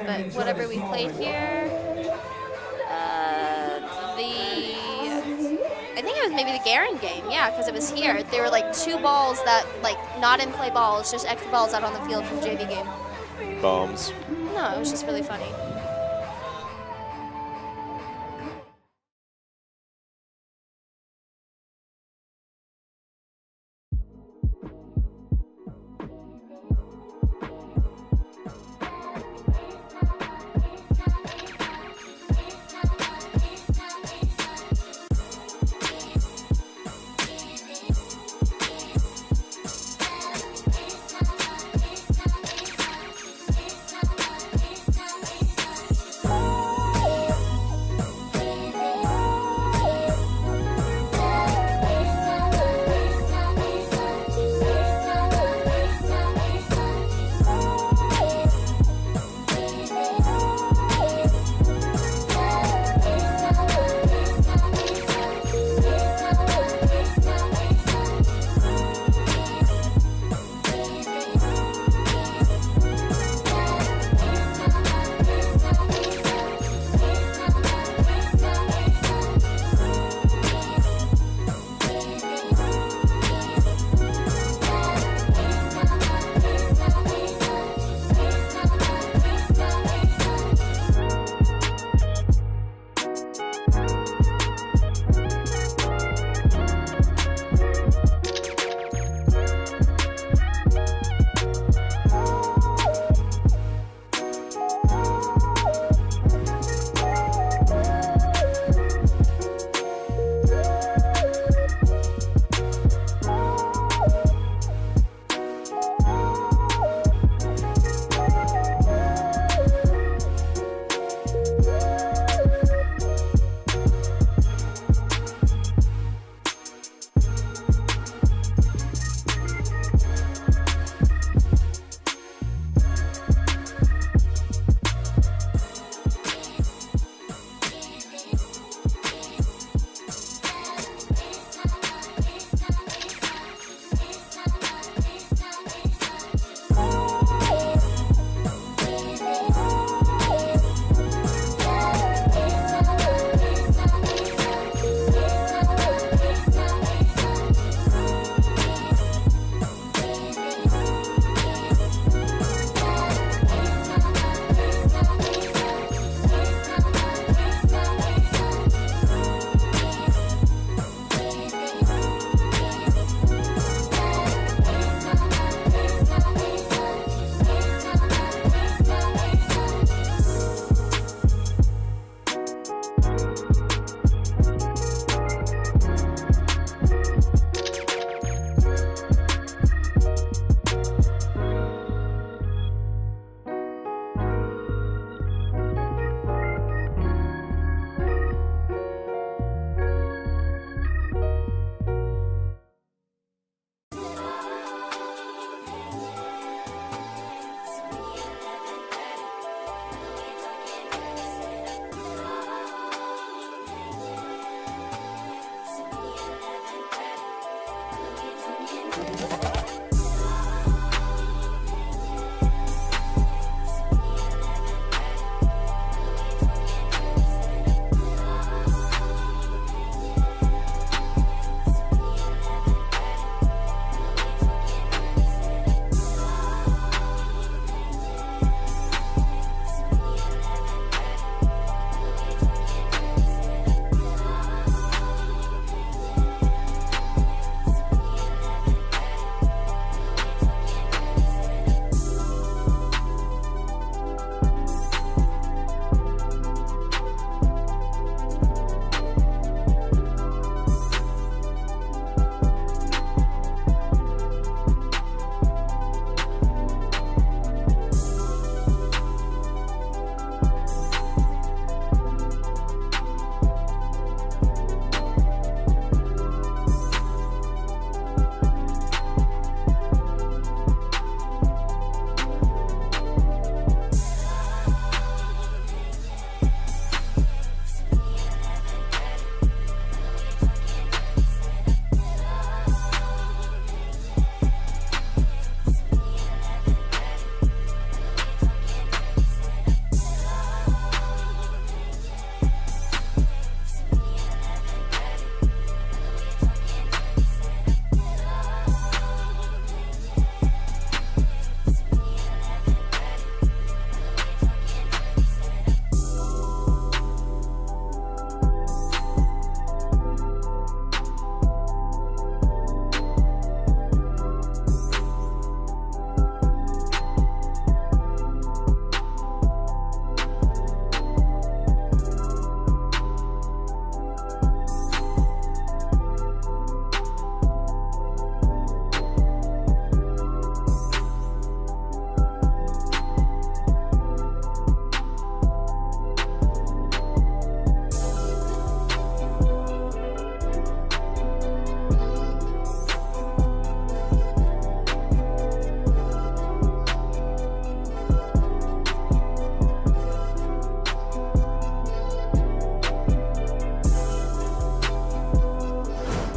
but whatever we played here, I think it was maybe the Garen game, yeah, because it was here. There were like 2 balls that, like, not in play balls, just extra balls out on the field from JV game. Bombs. No, it was just really funny.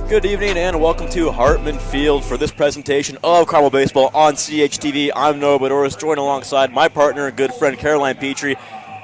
Good evening and welcome to Hartman Field for this presentation of Carmel Baseball on CHTV. I'm Noah Boudouris, joined alongside my partner and good friend Caroline Petry.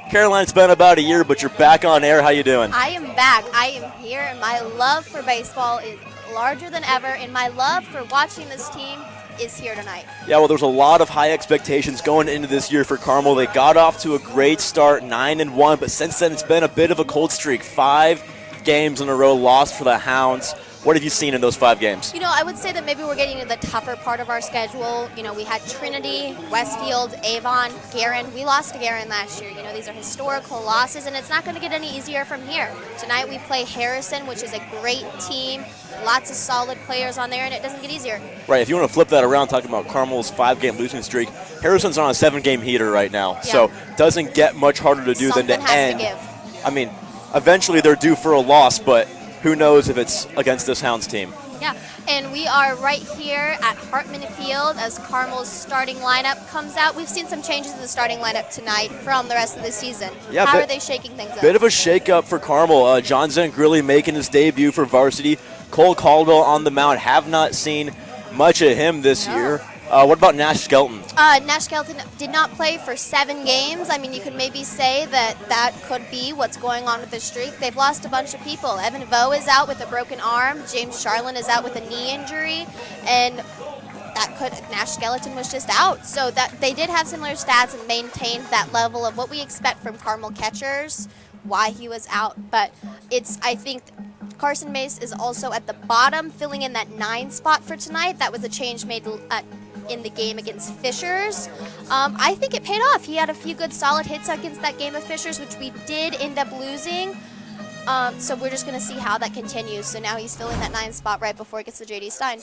Caroline, it's been about a year, but you're back on air. How you doing? I am back. I am here, and my love for baseball is larger than ever, and my love for watching this team is here tonight. Yeah, well, there's a lot of high expectations going into this year for Carmel. They got off to a great start, 9-1, but since then it's been a bit of a cold streak. 5 games in a row lost for the Hounds. What have you seen in those 5 games? You know, I would say that maybe we're getting to the tougher part of our schedule. You know, we had Trinity, Westfield, Avon, Guerin. We lost to Guerin last year. You know, these are historical losses, and it's not going to get any easier from here. Tonight we play Harrison, which is a great team. Lots of solid players on there, and it doesn't get easier. Right, if you want to flip that around, talking about Carmel's 5-game losing streak, Harrison's on a 7-game heater right now. Yeah. So doesn't get much harder to do than to end. Has to give. I mean, eventually they're due for a loss, but who knows if it's against this Hounds team. Yeah, and we are right here at Hartman Field as Carmel's starting lineup comes out. We've seen some changes in the starting lineup tonight from the rest of the season. Yeah, how are they shaking things up? Bit of a shake-up for Carmel. John Zangrilli making his debut for varsity. Cole Caldwell on the mound. Have not seen much of him this year. What about Nash Skelton? Nash Skelton did not play for 7 games. I mean, you could maybe say that could be what's going on with the streak. They've lost a bunch of people. Evan Vo is out with a broken arm. James Charlin is out with a knee injury. And Nash Skelton was just out. So that they did have similar stats and maintained that level of what we expect from Carmel catchers, why he was out. But I think Carson Mace is also at the bottom, filling in that 9 spot for tonight. That was a change made in the game against Fishers. I think it paid off. He had a few good solid hits against that game of Fishers, which we did end up losing. So we're just going to see how that continues. So now he's filling that 9 spot right before he gets to J.D. Stein.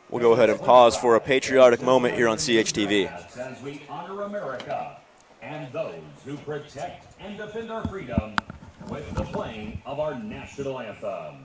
We'll go ahead and pause for a patriotic moment here on CHTV. As we honor America and those who protect and defend our freedom with the playing of our national anthem.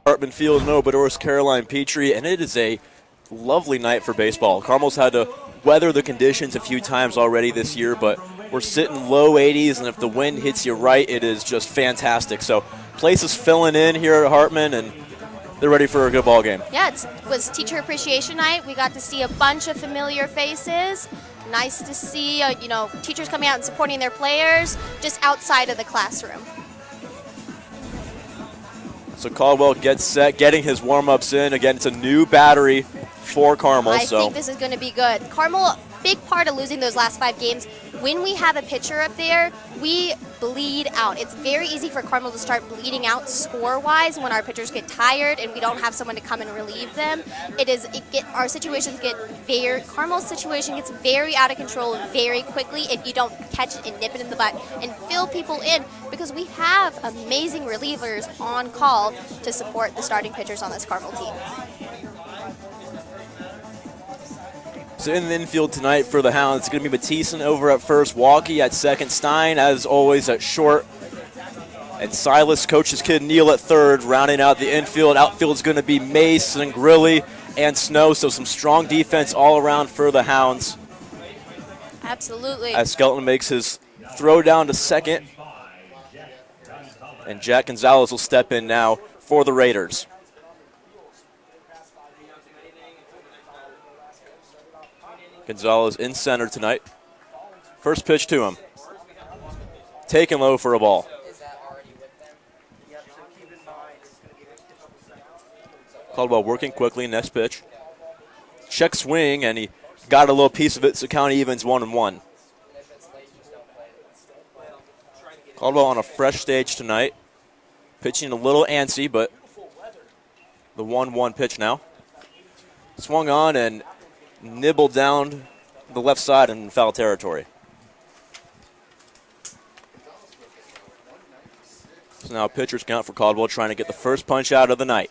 Hartman Field, no, Boudouris, Caroline Petry, and it is a lovely night for baseball. Carmel's had to weather the conditions a few times already this year, but we're sitting low 80s, and if the wind hits you right, it is just fantastic. So place is filling in here at Hartman, and they're ready for a good ball game. Yeah, it was Teacher Appreciation Night. We got to see a bunch of familiar faces. Nice to see, teachers coming out and supporting their players just outside of the classroom. So Caldwell gets set, getting his warm-ups in. Again, it's a new battery for Carmel. I think this is going to be good. Carmel, big part of losing those last 5 games, when we have a pitcher up there, we bleed out. It's very easy for Carmel to start bleeding out score-wise when our pitchers get tired and we don't have someone to come and relieve them. Carmel's situation gets very out of control very quickly if you don't catch it and nip it in the butt and fill people in, because we have amazing relievers on call to support the starting pitchers on this Carmel team. So in the infield tonight for the Hounds, it's going to be Mathieson over at first, Walkie at second, Stein, as always, at short, and Silas, coach's kid, Neal at third, rounding out the infield. Outfield is going to be Mace and Grilly and Snow, so some strong defense all around for the Hounds. Absolutely. As Skelton makes his throw down to second. And Jack Gonzalez will step in now for the Raiders. Gonzalez in center tonight. First pitch to him. Taken low for a ball. Caldwell working quickly, next pitch. Check swing, and he got a little piece of it, so count evens 1-1. Caldwell on a fresh stage tonight. Pitching a little antsy, but the 1-1 pitch now. Swung on and nibbled down the left side in foul territory. So now pitcher's count for Caldwell, trying to get the first punch out of the night.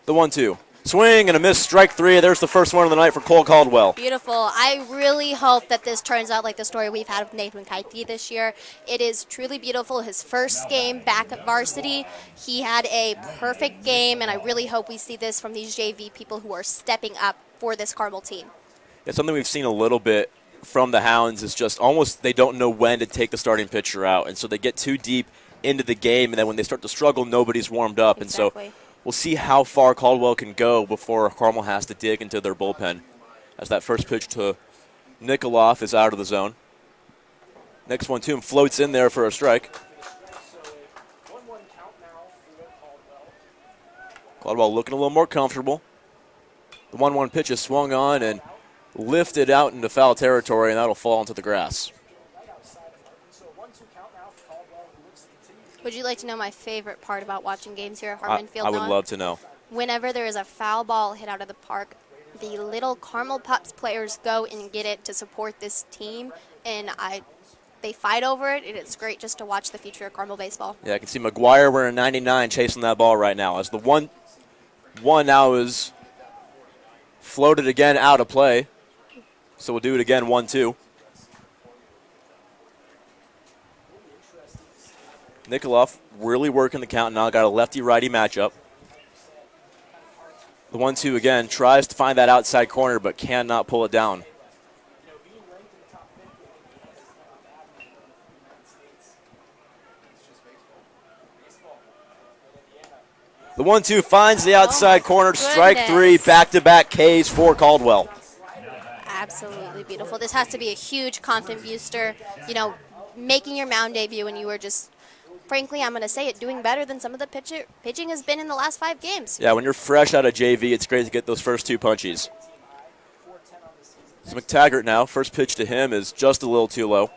The 1-2. Swing and a miss, strike three. There's the first one of the night for Cole Caldwell. Beautiful. I really hope that this turns out like the story we've had with Nathan Penquite this year. It is truly beautiful. His first game back at varsity, he had a perfect game, and I really hope we see this from these JV people who are stepping up for this Carmel team. Yeah, something we've seen a little bit from the Hounds is just almost they don't know when to take the starting pitcher out, and so they get too deep into the game, and then when they start to struggle, nobody's warmed up. Exactly. And so we'll see how far Caldwell can go before Carmel has to dig into their bullpen. As that first pitch to Nikoloff is out of the zone. Next one to him floats in there for a strike. Caldwell looking a little more comfortable. The 1-1 pitch is swung on and lifted out into foul territory, and that'll fall into the grass. Would you like to know my favorite part about watching games here at Hartman Field? I would love to know. Whenever there is a foul ball hit out of the park, the little Carmel Pups players go and get it to support this team, and they fight over it, and it's great just to watch the future of Carmel baseball. Yeah, I can see McGuire wearing 99 chasing that ball right now. As the 1 now is floated again out of play. So we'll do it again, 1-2. Nikoloff really working the count now. Got a lefty-righty matchup. The 1-2 again tries to find that outside corner, but cannot pull it down. The 1-2 finds the outside corner. Strike three, back-to-back Ks for Caldwell. Absolutely beautiful. This has to be a huge confidence booster. You know, making your mound debut, and you were just, frankly, I'm going to say it, doing better than some of the pitching has been in the last 5 games. Yeah, when you're fresh out of JV, it's great to get those first 2 punchies. So McTaggart now, first pitch to him is just a little too low.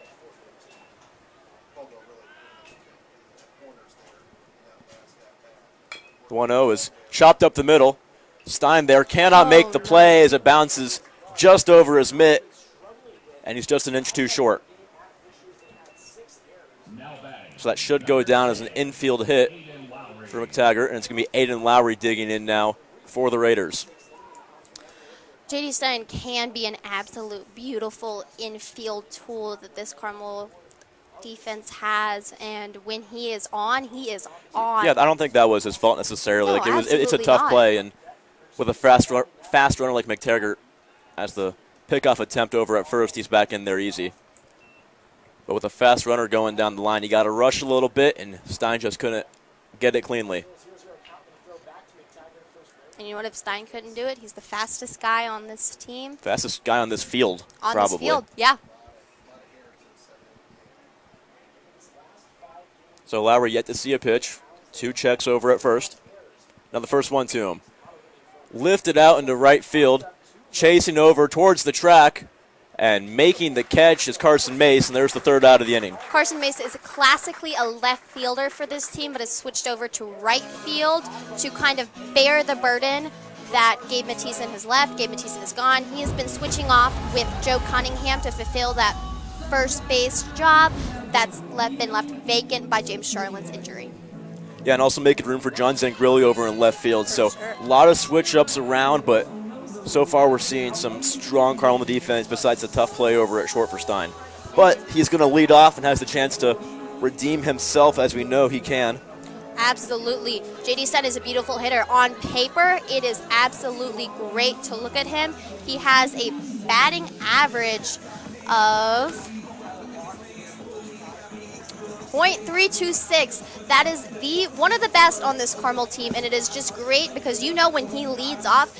The 1-0 is chopped up the middle. Stein there cannot make the play as it bounces just over his mitt, and he's just an inch too short. So that should go down as an infield hit for McTaggart, and it's going to be Aiden Lowry digging in now for the Raiders. J.D. Stein can be an absolute beautiful infield tool that this Carmel defense has, and when he is on, he is on. Yeah, I don't think that was his fault necessarily. No, it's a tough play, and with a fast runner like McTaggart as the pickoff attempt over at first, he's back in there easy. But with a fast runner going down the line, you got to rush a little bit, and Stein just couldn't get it cleanly. And you know what? If Stein couldn't do it, he's the fastest guy on this team. Fastest guy on this field, probably. On this field, yeah. So Lowry yet to see a pitch. 2 checks over at first. Now the first one to him. Lifted out into right field. Chasing over towards the track. And making the catch is Carson Mace, and there's the 3rd out of the inning. Carson Mace is classically a left fielder for this team, but has switched over to right field to kind of bear the burden that Gabe Mathieson has left. Gabe Mathieson is gone. He has been switching off with Joe Cunningham to fulfill that first base job that's been left vacant by James Charlin's injury. Yeah, and also making room for John Zangrilli over in left field. So a lot of switch-ups around, but so far we're seeing some strong Carmel defense besides the tough play over at short for Stein. But he's going to lead off and has the chance to redeem himself, as we know he can. Absolutely. J.D. Stein is a beautiful hitter. On paper, it is absolutely great to look at him. He has a batting average of .326. That is one of the best on this Carmel team, and it is just great because when he leads off,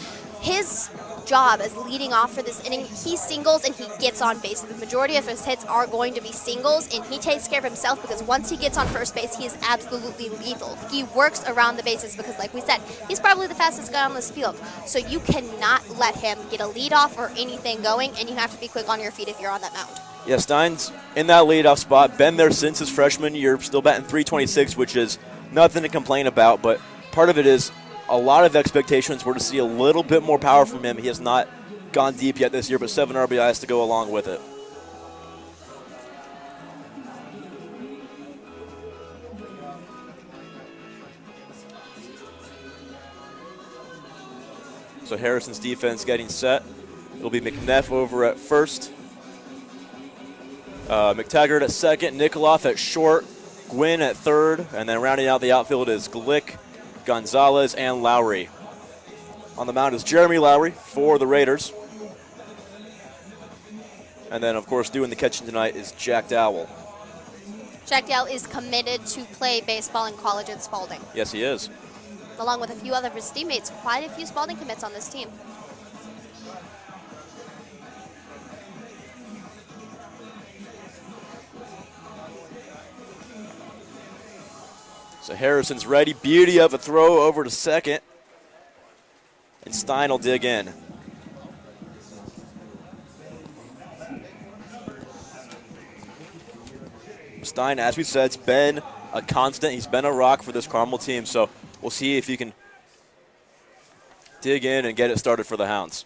his job as leading off for this inning, he singles and he gets on base. The majority of his hits are going to be singles, and he takes care of himself because once he gets on first base, he is absolutely lethal. He works around the bases because, like we said, he's probably the fastest guy on this field. So you cannot let him get a leadoff or anything going, and you have to be quick on your feet if you're on that mound. Yeah, Stein's in that leadoff spot, been there since his freshman year, still batting .326, which is nothing to complain about, but part of it is a lot of expectations were to see a little bit more power from him. He has not gone deep yet this year, but 7 RBIs to go along with it. So Harrison's defense getting set. It'll be McNeff over at first. McTaggart at second, Nikoloff at short, Gwynn at third, and then rounding out the outfield is Glick, Gonzalez, and Lowry. On the mound is Jeremy Lowry for the Raiders. And then, of course, doing the catching tonight is Jack Dowell. Jack Dowell is committed to play baseball in college at Spalding. Yes, he is. Along with a few other of his teammates, quite a few Spalding commits on this team. So Harrison's ready. Beauty of a throw over to second. And Stein will dig in. Stein, as we said, has been a constant. He's been a rock for this Carmel team. So we'll see if he can dig in and get it started for the Hounds.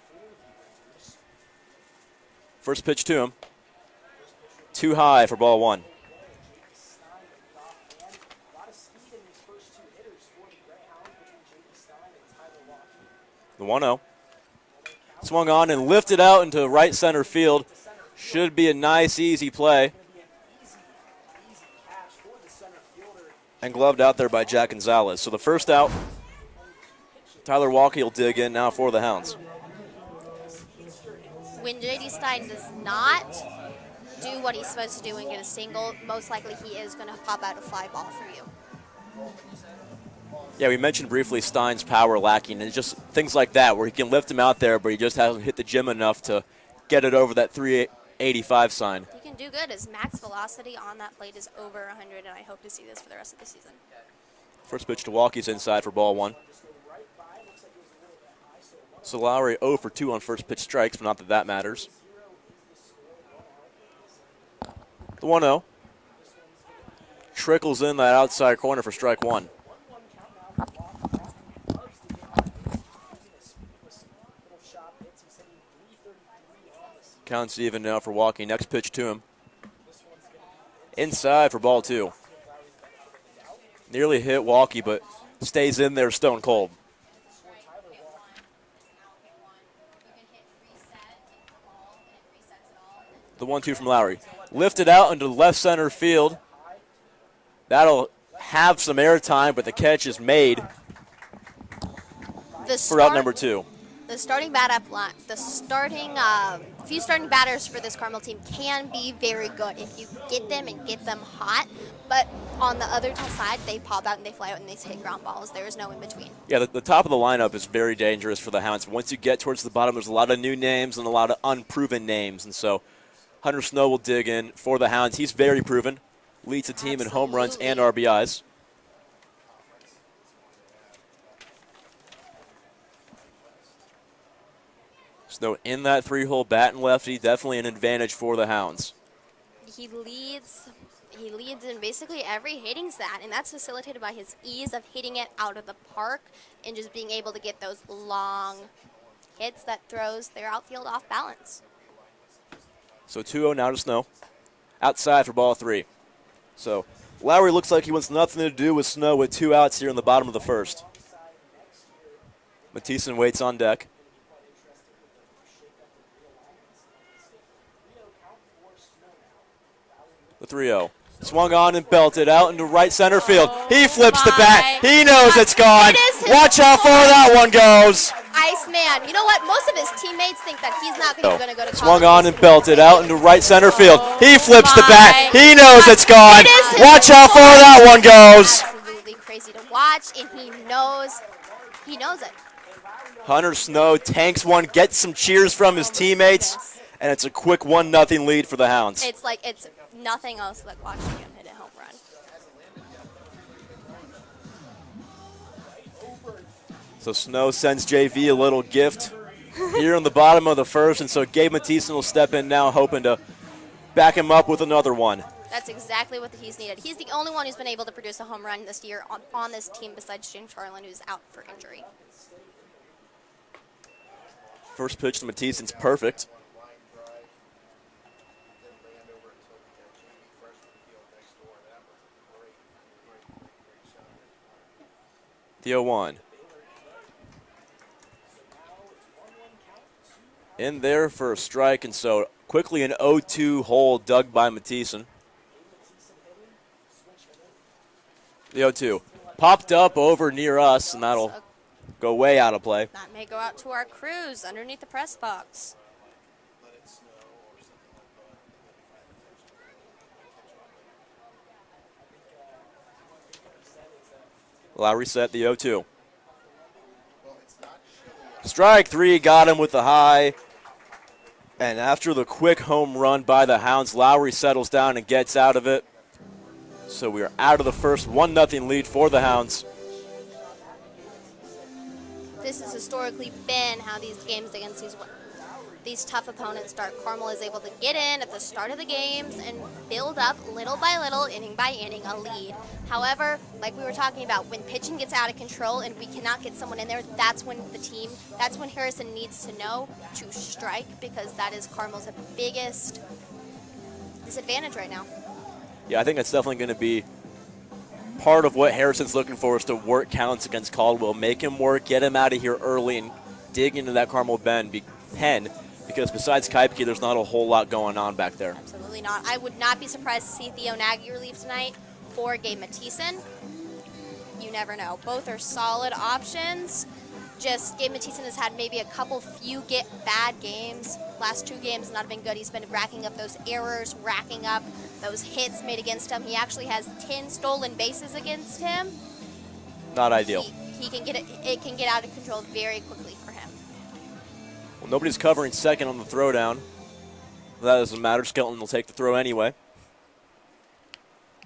First pitch to him. Too high for ball one. The 1-0. Swung on and lifted out into right center field. Should be a nice, easy play. And gloved out there by Jack Gonzalez. So the first out, Tyler Walkie will dig in now for the Hounds. When J.D. Stein does not do what he's supposed to do and get a single, most likely he is going to pop out a fly ball for you. Yeah, we mentioned briefly Stein's power lacking, and just things like that where he can lift him out there, but he just hasn't hit the gym enough to get it over that 385 sign. He can do good. His max velocity on that plate is over 100, and I hope to see this for the rest of the season. First pitch to Walkie's inside for ball one. So Lowry 0 for 2 on first pitch strikes, but not that that matters. The 1-0. Trickles in that outside corner for strike one. Count's even now for Walkie. Next pitch to him. Inside for ball two. Nearly hit Walkie, but stays in there stone cold. The 1-2 from Lowry. Lifted out into left center field. That'll have some air time, but the catch is made for out number 2. The starting few starting batters for this Carmel team can be very good if you get them and get them hot. But on the other side, they pop out and they fly out and they hit ground balls. There is no in between. Yeah, the top of the lineup is very dangerous for the Hounds. Once you get towards the bottom, there's a lot of new names and a lot of unproven names. And so Hunter Snow will dig in for the Hounds. He's very proven. Leads the team in home runs and RBIs. Snow in that 3-hole batting lefty, definitely an advantage for the Hounds. He leads in basically every hitting stat, and that's facilitated by his ease of hitting it out of the park and just being able to get those long hits that throws their outfield off balance. So 2-0 now to Snow. Outside for ball 3. So Lowry looks like he wants nothing to do with Snow with 2 outs here in the bottom of the first. Mathieson waits on deck. The 3-0. Swung on and belted out into right center field. He flips the bat. He knows it's gone. Watch how far that one goes. Iceman. You know what? Most of his teammates think that he's not going to go to college. Swung on and belted out into right center field. He flips the bat. He knows it's gone. Watch how far that one goes. Absolutely crazy to watch, and he knows it. Hunter Snow tanks one, gets some cheers from his teammates, and it's a quick 1-0 lead for the Hounds. It's like it's nothing else like watching him hit a home run. So Snow sends JV a little gift here in the bottom of the first, and so Gabe Mathieson will step in now, hoping to back him up with another one. That's exactly what he's needed. He's the only one who's been able to produce a home run this year on this team besides James Charlin, who's out for injury. First pitch to Mathiesen's perfect. The 0-1. In there for a strike, and so quickly an 0-2 hole dug by Mathieson. The 0-2. Popped up over near us, and that'll go way out of play. That may go out to our crews underneath the press box. Lowry set the 0-2. Strike three, got him with the high. And after the quick home run by the Hounds, Lowry settles down and gets out of it. So we are out of the first 1-0 lead for the Hounds. This has historically been how these games against these tough opponents start. Carmel is able to get in at the start of the games and build up little by little, inning by inning, a lead. However, like we were talking about, when pitching gets out of control and we cannot get someone in there, that's when Harrison needs to know to strike, because that is Carmel's biggest disadvantage right now. Yeah, I think that's definitely going to be part of what Harrison's looking for, is to work counts against Caldwell, make him work, get him out of here early, and dig into that Carmel pen, because besides Kaipke, there's not a whole lot going on back there. Absolutely not. I would not be surprised to see Theo Nagy relieve tonight or Gabe Mathieson. You never know. Both are solid options. Just Gabe Mathieson has had maybe a few bad games. Last 2 games not been good. He's been racking up those errors, racking up those hits made against him. He actually has 10 stolen bases against him. Not ideal. It can get out of control very quickly for him. Well, nobody's covering second on the throwdown. That doesn't matter. Skelton will take the throw anyway.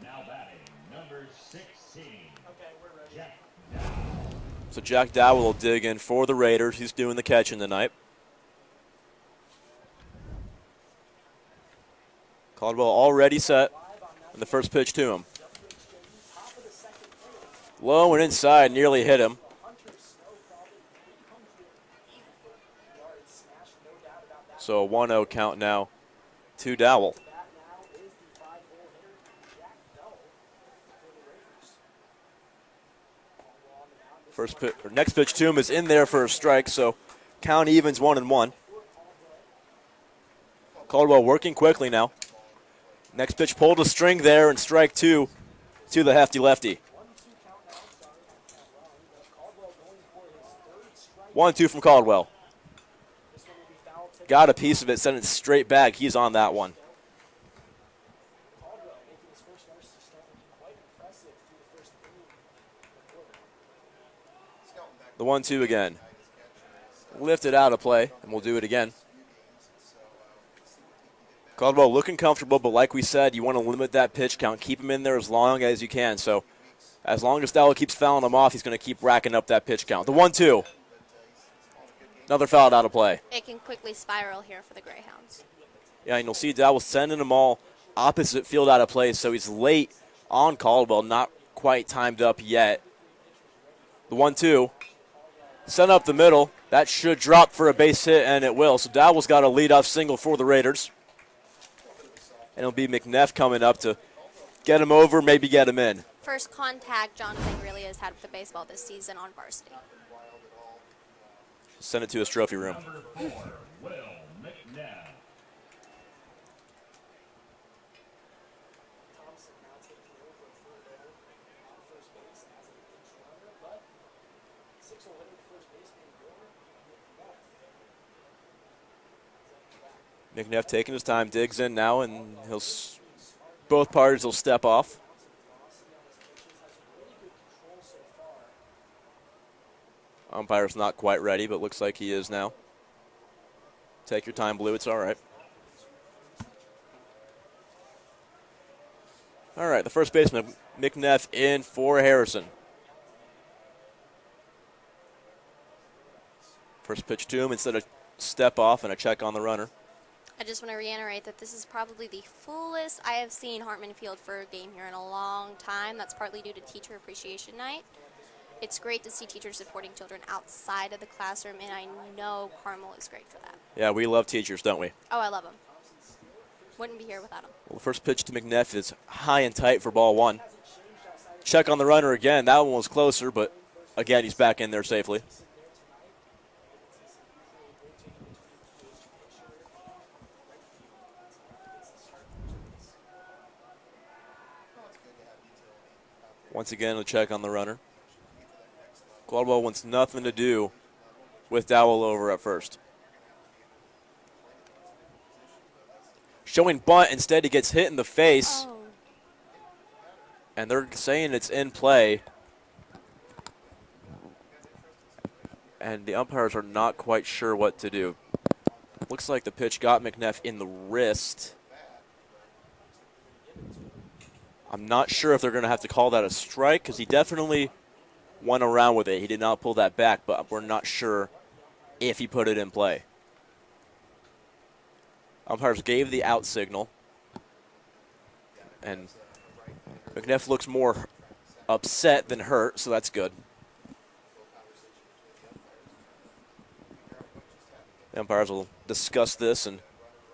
Now batting, number 16. Jack. So Jack Dowell will dig in for the Raiders. He's doing the catching tonight. Caldwell already set, and the first pitch to him. Low and inside, nearly hit him. So a 1-0 count now to Dowell. Next pitch to him is in there for a strike, so count evens 1-1. Caldwell working quickly now. Next pitch pulled a string there, and strike 2 to the hefty lefty. 1-2 from Caldwell. Got a piece of it, sent it straight back. He's on that one. The 1-2 again. Lifted out of play, and we'll do it again. Caldwell looking comfortable, but like we said, you want to limit that pitch count. Keep him in there as long as you can. So as long as Dowell keeps fouling him off, he's going to keep racking up that pitch count. The 1-2. Another foul out of play. It can quickly spiral here for the Greyhounds. Yeah, and you'll see Dowell sending them all opposite field out of play, so he's late on Caldwell, not quite timed up yet. The 1-2. Sent up the middle. That should drop for a base hit, and it will. So Dowell's got a leadoff single for the Raiders. And it'll be McNeff coming up to get him over, maybe get him in. First contact Jonathan really has had with the baseball this season on varsity. Send it to his trophy room. Number 4, Will McNabb. McNeff taking his time, digs in now, and both parties will step off. Umpire's not quite ready, but looks like he is now. Take your time, Blue. It's all right. All right, the first baseman, McNeff, in for Harrison. First pitch to him instead of step off and a check on the runner. I just want to reiterate that this is probably the fullest I have seen Hartman Field for a game here in a long time. That's partly due to Teacher Appreciation Night. It's great to see teachers supporting children outside of the classroom, and I know Carmel is great for that. Yeah, we love teachers, don't we? Oh, I love them. Wouldn't be here without them. Well, the first pitch to McNeff is high and tight for ball one. Check on the runner again. That one was closer, but again, he's back in there safely. Once again, a check on the runner. Caldwell wants nothing to do with Dowell over at first. Showing bunt, instead he gets hit in the face. Oh. And they're saying it's in play. And the umpires are not quite sure what to do. Looks like the pitch got McNeff in the wrist. I'm not sure if they're going to have to call that a strike because he definitely went around with it. He did not pull that back, but we're not sure if he put it in play. Umpires gave the out signal. And McNeff looks more upset than hurt, so that's good. The umpires will discuss this and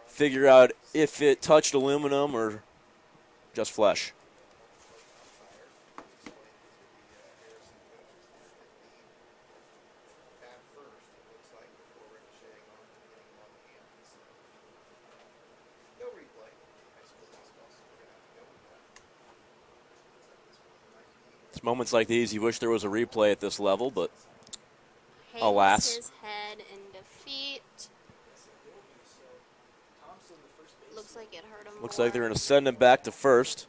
figure out if it touched aluminum or just flesh. It's moments like these you wish there was a replay at this level, but Hayes alas. His head in defeat. Looks like it hurt him. Looks like they're going to send him back to first.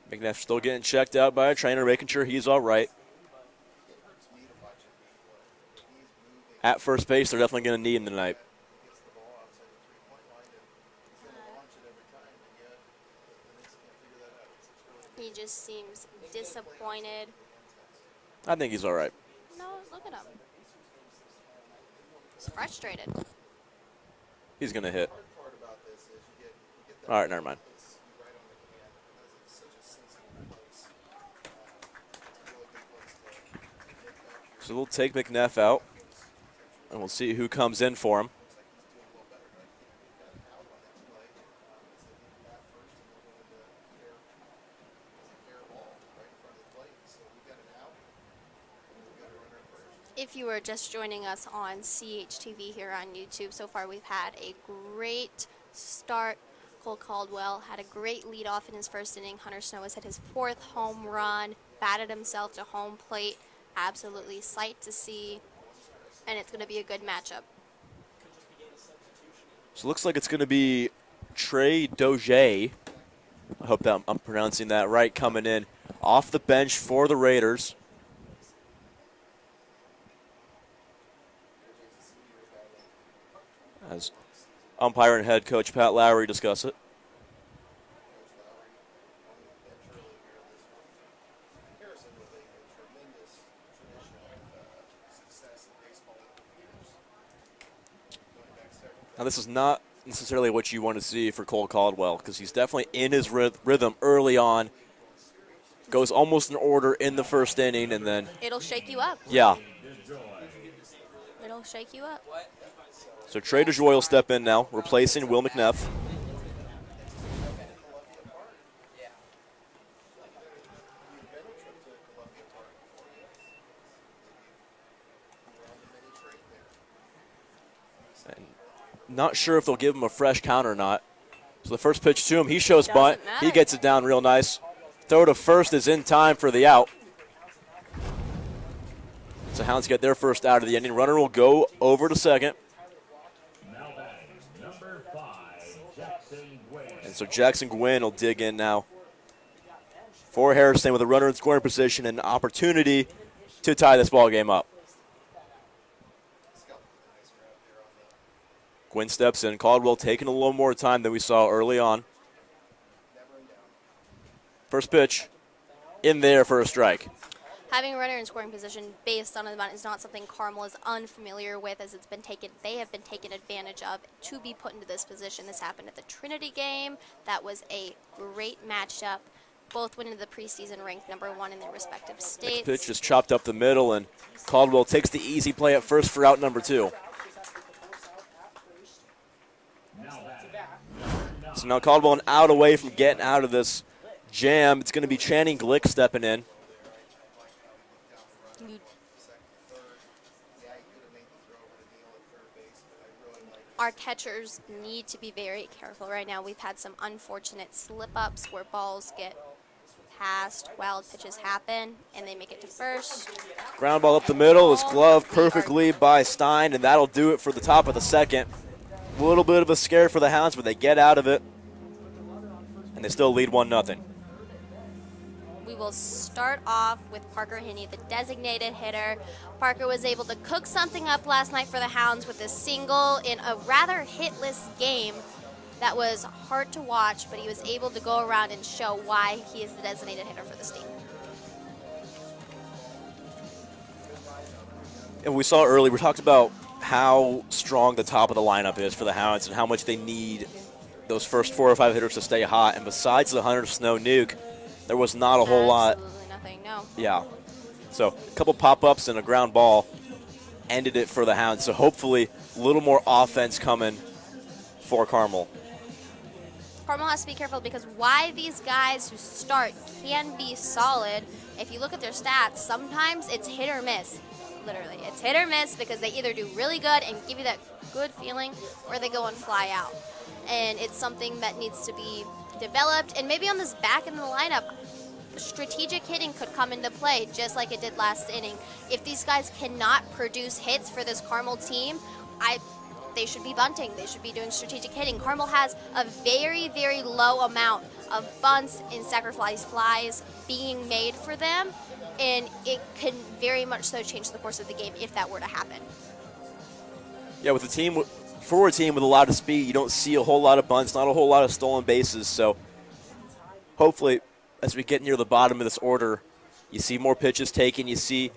McNeff still getting checked out by a trainer, making sure he's all right. At first base, they're definitely going to need him tonight. He just seems disappointed. I think he's all right. No, look at him. He's frustrated. He's going to hit. All right, never mind. So we'll take McNeff out, and we'll see who comes in for him. If you are just joining us on CHTV here on YouTube, so far we've had a great start. Cole Caldwell had a great leadoff in his first inning. Hunter Snow has hit his 4th home run, batted himself to home plate. Absolutely sight to see, and it's going to be a good matchup. So it looks like it's going to be Trey Doge. I hope that I'm pronouncing that right, coming in off the bench for the Raiders. As umpire and head coach Pat Lowry discuss it. Now, this is not necessarily what you want to see for Cole Caldwell because he's definitely in his rhythm early on. Goes almost in order in the first inning, and then... It'll shake you up. Yeah. It'll shake you up. So Trey DeJoy will step in now, replacing Will McNeff. Not sure if they'll give him a fresh count or not. So the first pitch to him, he shows bunt. He gets it down real nice. Throw to first is in time for the out. So Hounds get their first out of the inning. Runner will go over to second. Now batting, number 5, Jackson Gwynn. And so Jackson Gwynn will dig in now for Harrison with a runner in scoring position and an opportunity to tie this ball game up. Gwynn steps in. Caldwell taking a little more time than we saw early on. First pitch in there for a strike. Having a runner in scoring position based on the amount is not something Carmel is unfamiliar with, as they have been taken advantage of to be put into this position. This happened at the Trinity game. That was a great matchup. Both went into the preseason ranked number 1 in their respective states. Next pitch just chopped up the middle, and Caldwell takes the easy play at first for out number 2. So now Caldwell an out away from getting out of this jam. It's going to be Channing Glick stepping in. Our catchers need to be very careful right now. We've had some unfortunate slip-ups where balls get passed, wild pitches happen, and they make it to first. Ground ball up the middle is gloved perfectly by Stein, and that'll do it for the top of the second. A little bit of a scare for the Hounds, but they get out of it, and they still lead 1-0. We will start off with Parker Hinney, the designated hitter. Parker was able to cook something up last night for the Hounds with a single in a rather hitless game that was hard to watch, but he was able to go around and show why he is the designated hitter for this team. And we saw earlier, we talked about how strong the top of the lineup is for the Hounds and how much they need those first 4 or 5 hitters to stay hot. And besides the Hunter Snow nuke, there was not a whole lot. Absolutely nothing, no. Yeah. So a couple pop-ups and a ground ball ended it for the Hounds. So hopefully a little more offense coming for Carmel. Carmel has to be careful because why these guys who start can be solid, if you look at their stats, sometimes it's hit or miss. Literally, it's hit or miss because they either do really good and give you that good feeling or they go and fly out. And it's something that needs to be developed. And maybe on this back end of the lineup, strategic hitting could come into play just like it did last inning. If these guys cannot produce hits for this Carmel team, they should be bunting. They should be doing strategic hitting. Carmel has a very, very low amount of bunts and sacrifice flies being made for them, and it can very much so change the course of the game if that were to happen. Yeah, with a team, for a team with a lot of speed, you don't see a whole lot of bunts, not a whole lot of stolen bases. So hopefully, as we get near the bottom of this order, you see more pitches taken, you see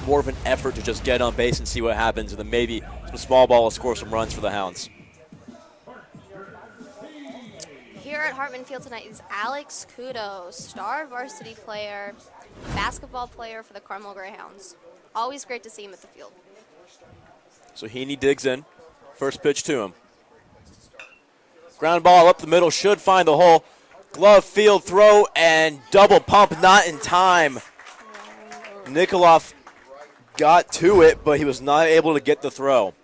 more of an effort to just get on base and see what happens, and then maybe some small ball will score some runs for the Hounds. Here at Hartman Field tonight is Alex Kudo, star varsity player, basketball player for the Carmel Greyhounds. Always great to see him at the field. So Heaney digs in. First pitch to him. Ground ball up the middle, should find the hole. Glove field throw and double pump, not in time. Nikolov got to it, but he was not able to get the throw.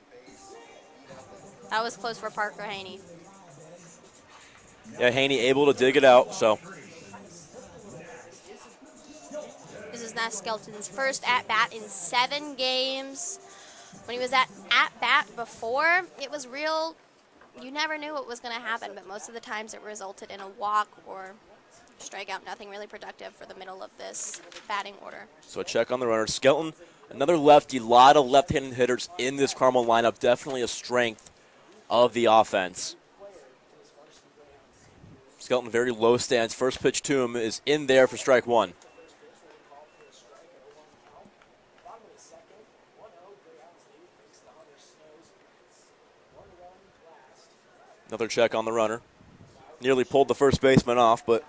That was close for Parker Haney. Yeah, Haney able to dig it out, so. This is Nash Skelton's first at-bat in 7 games. When he was at-bat before, it was real, you never knew what was going to happen, but most of the times it resulted in a walk or strikeout, nothing really productive for the middle of this batting order. So a check on the runner. Skelton, another lefty, a lot of left-handed hitters in this Carmel lineup, definitely a strength of the offense. Skelton very low stance. First pitch to him is in there for strike 1. Another check on the runner. Nearly pulled the first baseman off, but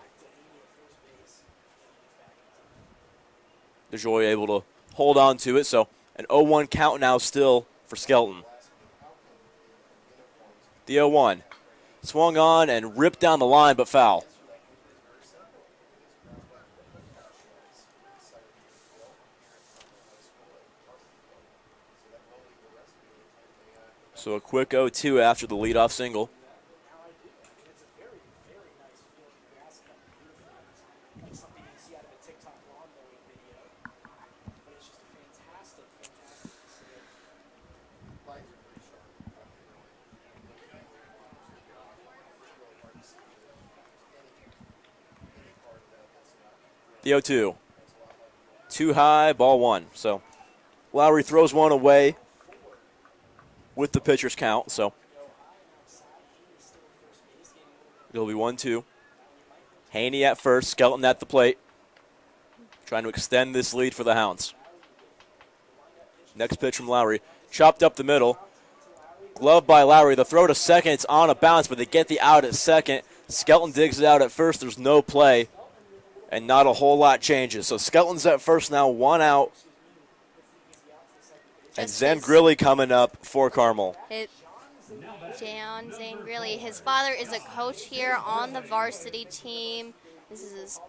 DeJoy able to hold on to it. So an 0-1 count now still for Skelton. The 0-1. Swung on and ripped down the line, but foul. So a quick 0-2 after the leadoff single. The 0-2. Too high, ball one. So Lowry throws one away with the pitcher's count. So it'll be 1-2. Haney at first, Skelton at the plate. Trying to extend this lead for the Hounds. Next pitch from Lowry. Chopped up the middle. Glove by Lowry. The throw to second. It's on a bounce, but they get the out at second. Skelton digs it out at first. There's no play. And not a whole lot changes. So Skelton's at first now, one out. And Zangrilli coming up for Carmel. John Zangrilli. His father is a coach here on the varsity team. This is his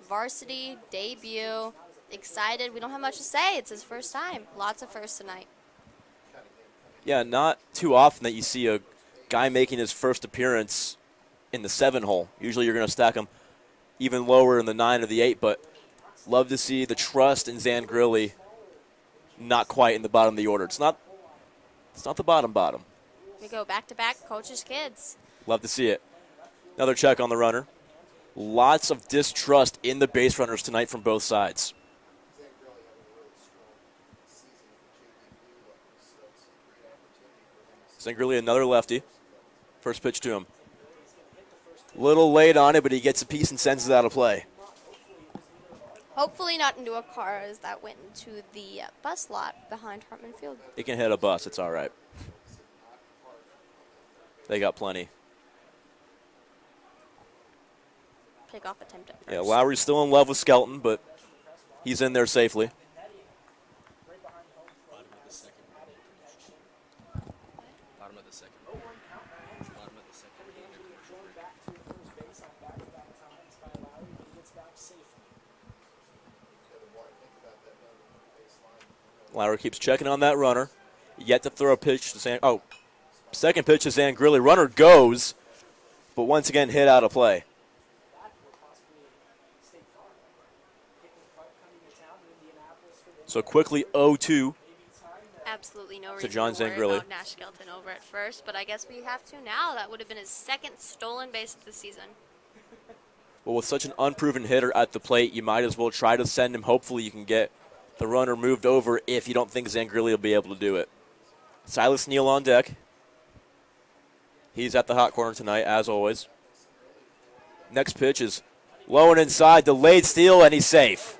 varsity debut. Excited. We don't have much to say. It's his first time. Lots of firsts tonight. Yeah, not too often that you see a guy making his first appearance in the 7 hole. Usually you're going to stack him even lower in the 9 or the 8, but love to see the trust in Zangrilli. Not quite in the bottom of the order. It's not the bottom. We go back-to-back, coaches' kids. Love to see it. Another check on the runner. Lots of distrust in the base runners tonight from both sides. Zangrilli, another lefty. First pitch to him. Little late on it, but he gets a piece and sends it out of play. Hopefully not into a car, as that went into the bus lot behind Hartman Field. It can hit a bus. It's all right. They got plenty. Pick-off attempt at first. Yeah, Lowry's still in love with Skelton, but he's in there safely. Lowry keeps checking on that runner. Yet to throw a pitch to second pitch to Zangrilli. Runner goes, but once again hit out of play. So quickly 0-2. Absolutely no To reason John to worry Zangrilli. about Nash Skelton over at first, but I guess we have to now. That would have been his second stolen base of the season. Well, with such an unproven hitter at the plate, you might as well try to send him. Hopefully you can get the runner moved over if you don't think Zangrilli will be able to do it. Silas Neal on deck. He's at the hot corner tonight, as always. Next pitch is low and inside, delayed steal, and he's safe.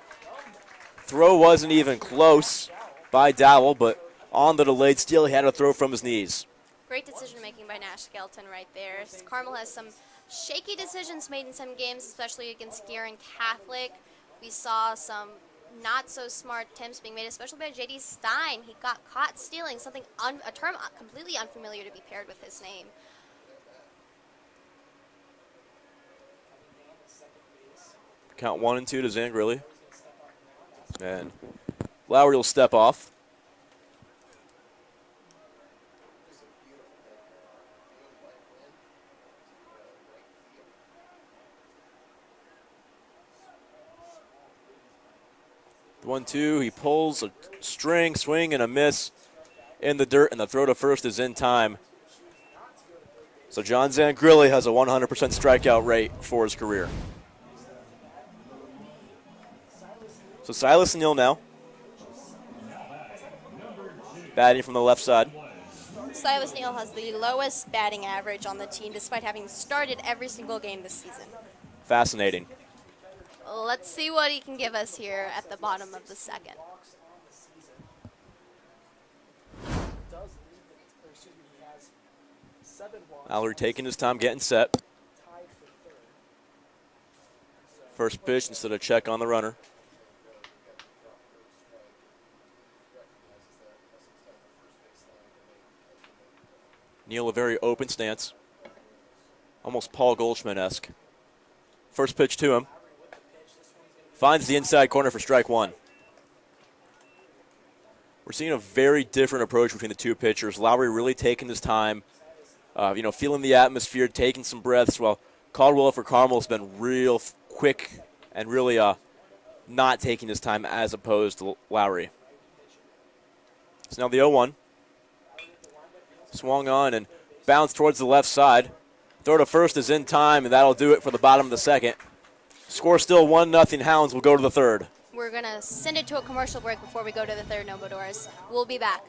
Throw wasn't even close by Dowell, but on the delayed steal, he had to throw from his knees. Great decision-making by Nash Skelton right there. Carmel has some shaky decisions made in some games, especially against Gear and Catholic. We saw some not-so-smart attempts being made, especially by J.D. Stein. He got caught stealing, a term completely unfamiliar to be paired with his name. Count 1 and 2 to Zangrilli. And Lowry will step off. The 1-2, he pulls a string, swing, and a miss in the dirt, and the throw to first is in time. So John Zangrilli has a 100% strikeout rate for his career. So Silas Neal now, batting from the left side. Silas Neal has the lowest batting average on the team, despite having started every single game this season. Fascinating. Let's see what he can give us here at the bottom of the second. Lowry taking his time getting set. First pitch instead of check on the runner. Neal, a very open stance. Almost Paul Goldschmidt-esque. First pitch to him. Finds the inside corner for strike one. We're seeing a very different approach between the two pitchers. Lowry really taking his time, feeling the atmosphere, taking some breaths, while Caldwell for Carmel has been real quick and really not taking his time as opposed to Lowry. So now the 0-1. Swung on and bounced towards the left side. Throw to first is in time, and that'll do it for the bottom of the second. Score still 1-0. Hounds will go to the third. We're going to send it to a commercial break before we go to the third, no Boudouris. We'll be back.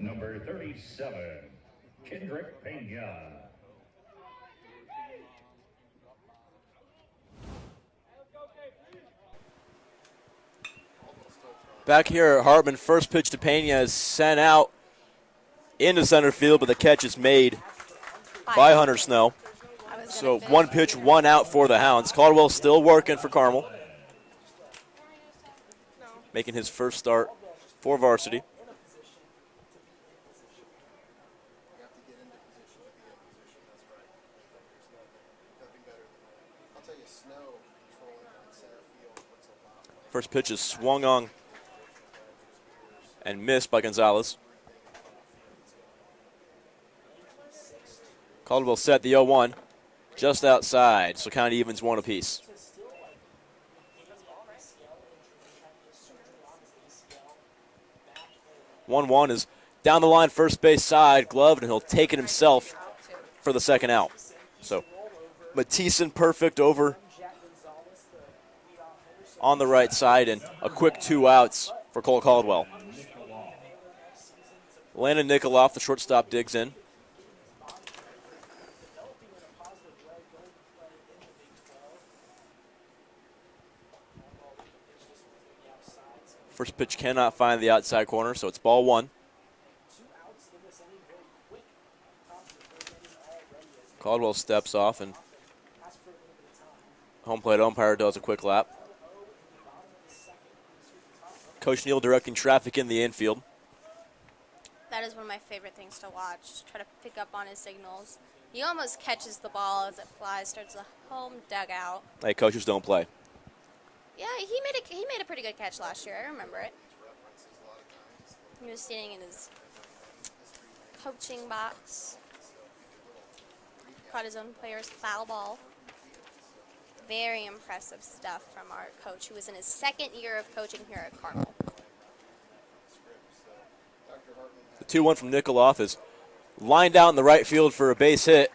Number 37, Kendrick Pena. Back here at Hartman, first pitch to Pena is sent out into center field, but the catch is made by Hunter Snow. So one pitch, one out for the Hounds. Caldwell still working for Carmel, making his first start for varsity. First pitch is swung on and missed by Gonzalez. Caldwell set the 0-1 just outside, so kind of evens one apiece. One is down the line, first base side, gloved, and he'll take it himself for the second out. So Mathisen perfect over on the right side, and a quick 2 outs for Cole Caldwell. Landon Nikoloff, the shortstop, digs in. First pitch cannot find the outside corner, so it's ball 1. Caldwell steps off, and home plate umpire does a quick lap. Coach Neal directing traffic in the infield. That is one of my favorite things to watch. Try to pick up on his signals. He almost catches the ball as it flies towards the home dugout. Hey, coaches don't play. Yeah, he made a pretty good catch last year. I remember it. He was sitting in his coaching box. Caught his own player's foul ball. Very impressive stuff from our coach, who was in his second year of coaching here at Carmel. The 2-1 from Nikoloff is lined out in the right field for a base hit.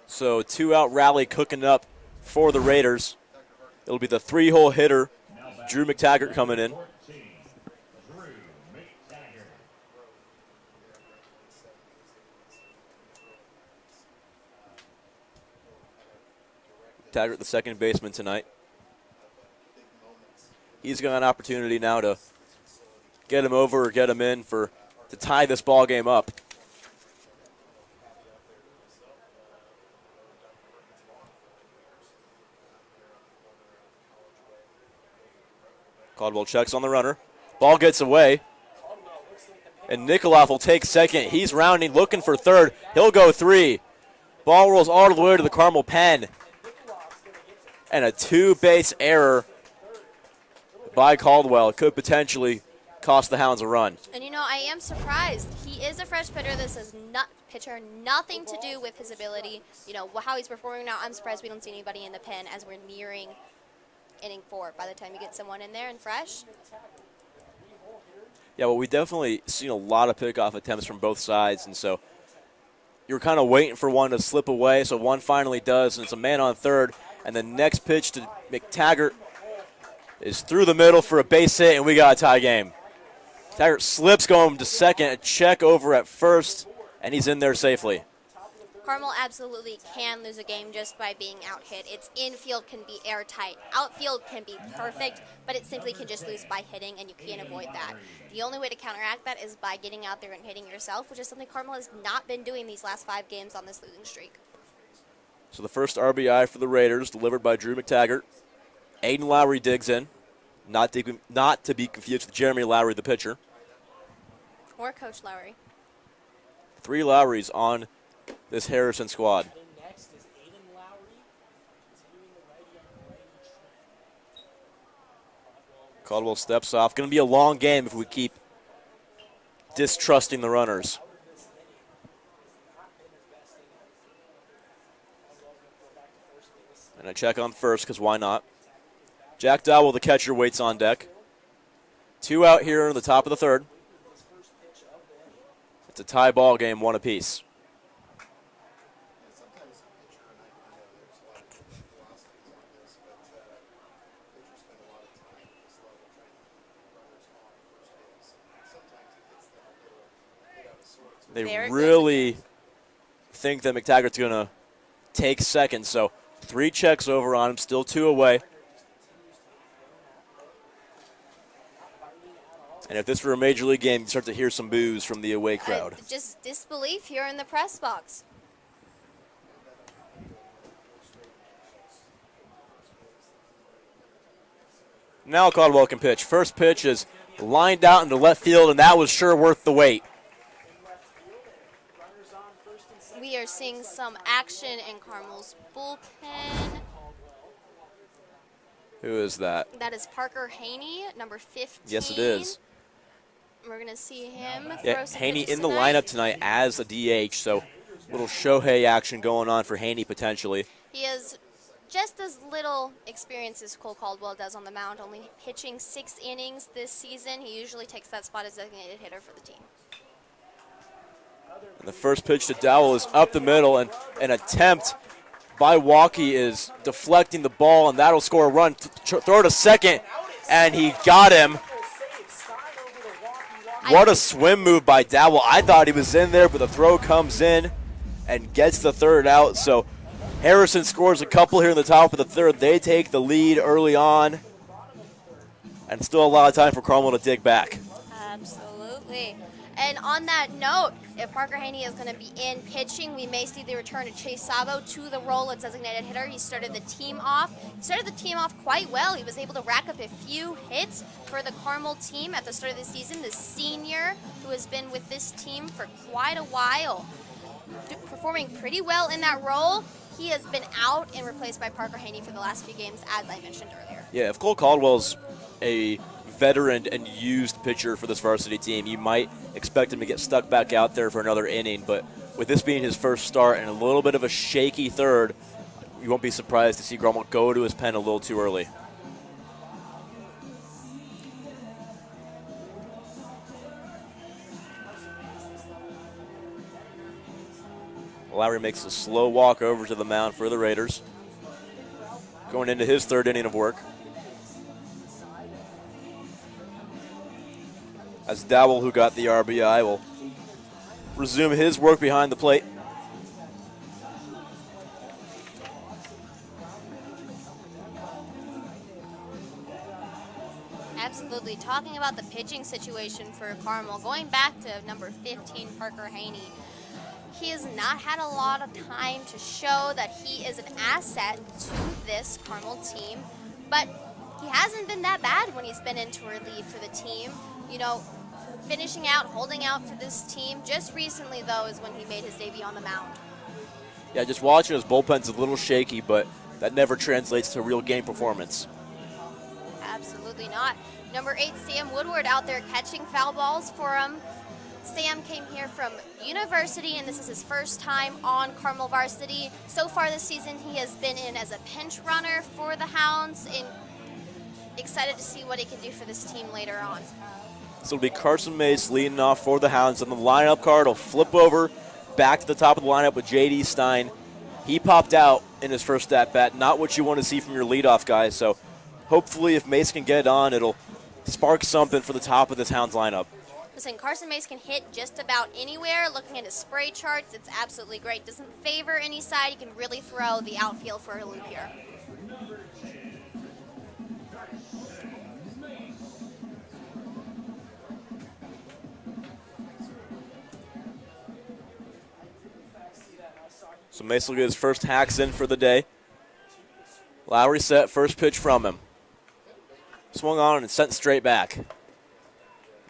So 2-out rally cooking up for the Raiders. It'll be the 3-hole hitter, Drew McTaggart, coming in. Taggart, the second baseman tonight. He's got an opportunity now to get him over or get him in to tie this ball game up. Caldwell checks on the runner. Ball gets away. And Nikoloff will take second. He's rounding, looking for third. He'll go 3. Ball rolls all the way to the Carmel pen. And a 2-base error by Caldwell could potentially cost the Hounds a run. And, I am surprised. He is a fresh pitcher. This is nothing to do with his ability. You know, how he's performing now. I'm surprised we don't see anybody in the pen as we're nearing inning 4 by the time you get someone in there and fresh. Yeah, well, we definitely seen a lot of pickoff attempts from both sides, and so you're kind of waiting for one to slip away, so one finally does, and it's a man on third, and the next pitch to McTaggart is through the middle for a base hit, and we got a tie game. Taggart slips going to second, a check over at first, and he's in there safely. Carmel absolutely can lose a game just by being out hit. Its infield can be airtight. Outfield can be perfect, but it simply can just lose by hitting, and you can't avoid that. The only way to counteract that is by getting out there and hitting yourself, which is something Carmel has not been doing these last 5 games on this losing streak. So the first RBI for the Raiders, delivered by Drew McTaggart. Aiden Lowry digs in, not to be confused with Jeremy Lowry, the pitcher. Or Coach Lowry. 3 Lowrys on this Harrison squad. Next is Aiden Lowry, continuing the righty on the righty trend. Caldwell steps off. Going to be a long game if we keep distrusting the runners. And a check on first, because why not? Jack Dowell, the catcher, waits on deck. 2 out here in the top of the third. It's a tie ball game, 1 apiece. They really think that McTaggart's going to take second, so 3 checks over on him, still 2 away. And if this were a major league game, you start to hear some boos from the away crowd. Just disbelief here in the press box. Now Caldwell can pitch. First pitch is lined out into left field, and that was sure worth the wait. We are seeing some action in Carmel's bullpen. Who is that? That is Parker Haney, number 15. Yes, it is. We're going to see him Yeah, throw some Haney pitches in the tonight. lineup tonight as a DH, so little Shohei action going on for Haney potentially. He has just as little experience as Cole Caldwell does on the mound, only pitching 6 innings this season. He usually takes that spot as designated hitter for the team. And the first pitch to Dowell is up the middle, and an attempt by Walkie is deflecting the ball, and that'll score a run. Throw to second, and he got him. What a swim move by Dowell. I thought he was in there, but the throw comes in and gets the third out. So Harrison scores a couple here in the top of the third. They take the lead early on, and still a lot of time for Carmel to dig back. Absolutely. And on that note, if Parker Haney is going to be in pitching, we may see the return of Chase Sabo to the role of designated hitter. He started the team off. Quite well. He was able to rack up a few hits for the Carmel team at the start of the season. The senior who has been with this team for quite a while, performing pretty well in that role. He has been out and replaced by Parker Haney for the last few games, as I mentioned earlier. Yeah, if Cole Caldwell's a veteran and used pitcher for this varsity team, you might expect him to get stuck back out there for another inning, but with this being his first start and a little bit of a shaky third, you won't be surprised to see Carmel go to his pen a little too early. Lowry makes a slow walk over to the mound for the Raiders, going into his 3rd inning of work. As Dowell, who got the RBI, will resume his work behind the plate. Absolutely. Talking about the pitching situation for Carmel, going back to number 15, Parker Haney, he has not had a lot of time to show that he is an asset to this Carmel team, but he hasn't been that bad when he's been into relief for the team. You know, finishing out, holding out for this team. Just recently, though, is when he made his debut on the mound. Yeah, just watching his bullpen's a little shaky, but that never translates to real game performance. Absolutely not. Number 8, Sam Woodward out there catching foul balls for him. Sam came here from university, and this is his first time on Carmel varsity. So far this season, he has been in as a pinch runner for the Hounds, and excited to see what he can do for this team later on. So it'll be Carson Mace leading off for the Hounds, and the lineup card will flip over back to the top of the lineup with J.D. Stein. He popped out in his first at-bat, not what you want to see from your leadoff guys, so hopefully if Mace can get on, it'll spark something for the top of this Hounds lineup. Listen, Carson Mace can hit just about anywhere. Looking at his spray charts, it's absolutely great. Doesn't favor any side. He can really throw the outfield for a loop here. So Mace will get his first hacks in for the day. Lowry set, first pitch from him. Swung on and sent straight back.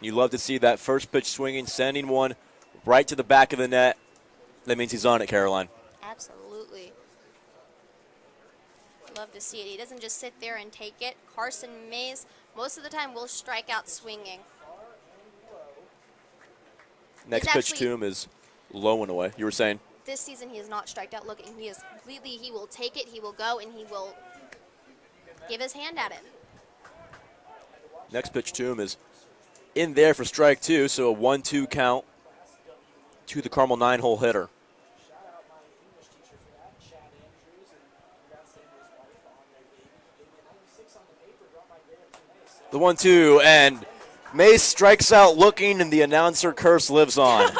You love to see that first pitch swinging, sending one right to the back of the net. That means he's on it, Caroline. Absolutely. Love to see it. He doesn't just sit there and take it. Carson Mace, most of the time, will strike out swinging. Next pitch to him is low and away. You were saying? This season, he has not striked out looking. He is completely, he will take it, he will go, and he will give his hand at it. Next pitch to him is in there for strike two, so a 1-2 count to the Carmel 9-hole hitter. The 1-2, and Mace strikes out looking, and the announcer curse lives on.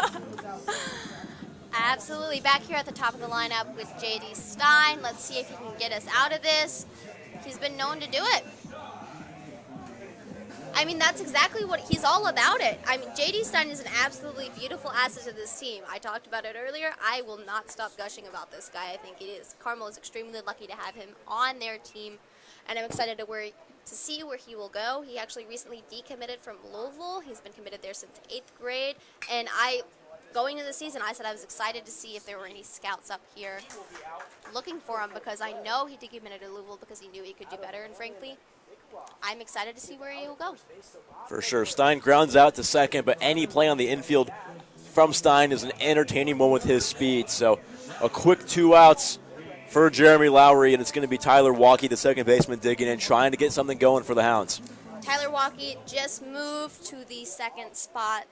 Absolutely. Back here at the top of the lineup with J.D. Stein. Let's see if he can get us out of this. He's been known to do it. I mean, that's exactly what he's all about it. I mean, J.D. Stein is an absolutely beautiful asset to this team. I talked about it earlier. I will not stop gushing about this guy. I think Carmel is extremely lucky to have him on their team, and I'm excited to see where he will go. He actually recently decommitted from Louisville. He's been committed there since 8th grade, and going into the season, I said I was excited to see if there were any scouts up here looking for him, because I know he decommitted to Louisville because he knew he could do better, and frankly, I'm excited to see where he will go. For sure. Stein grounds out to second, but any play on the infield from Stein is an entertaining one with his speed. So a quick 2 outs for Jeremy Lowry, and it's going to be Tyler Walkie, the second baseman, digging in, trying to get something going for the Hounds. Tyler Walkie just moved to the second spot.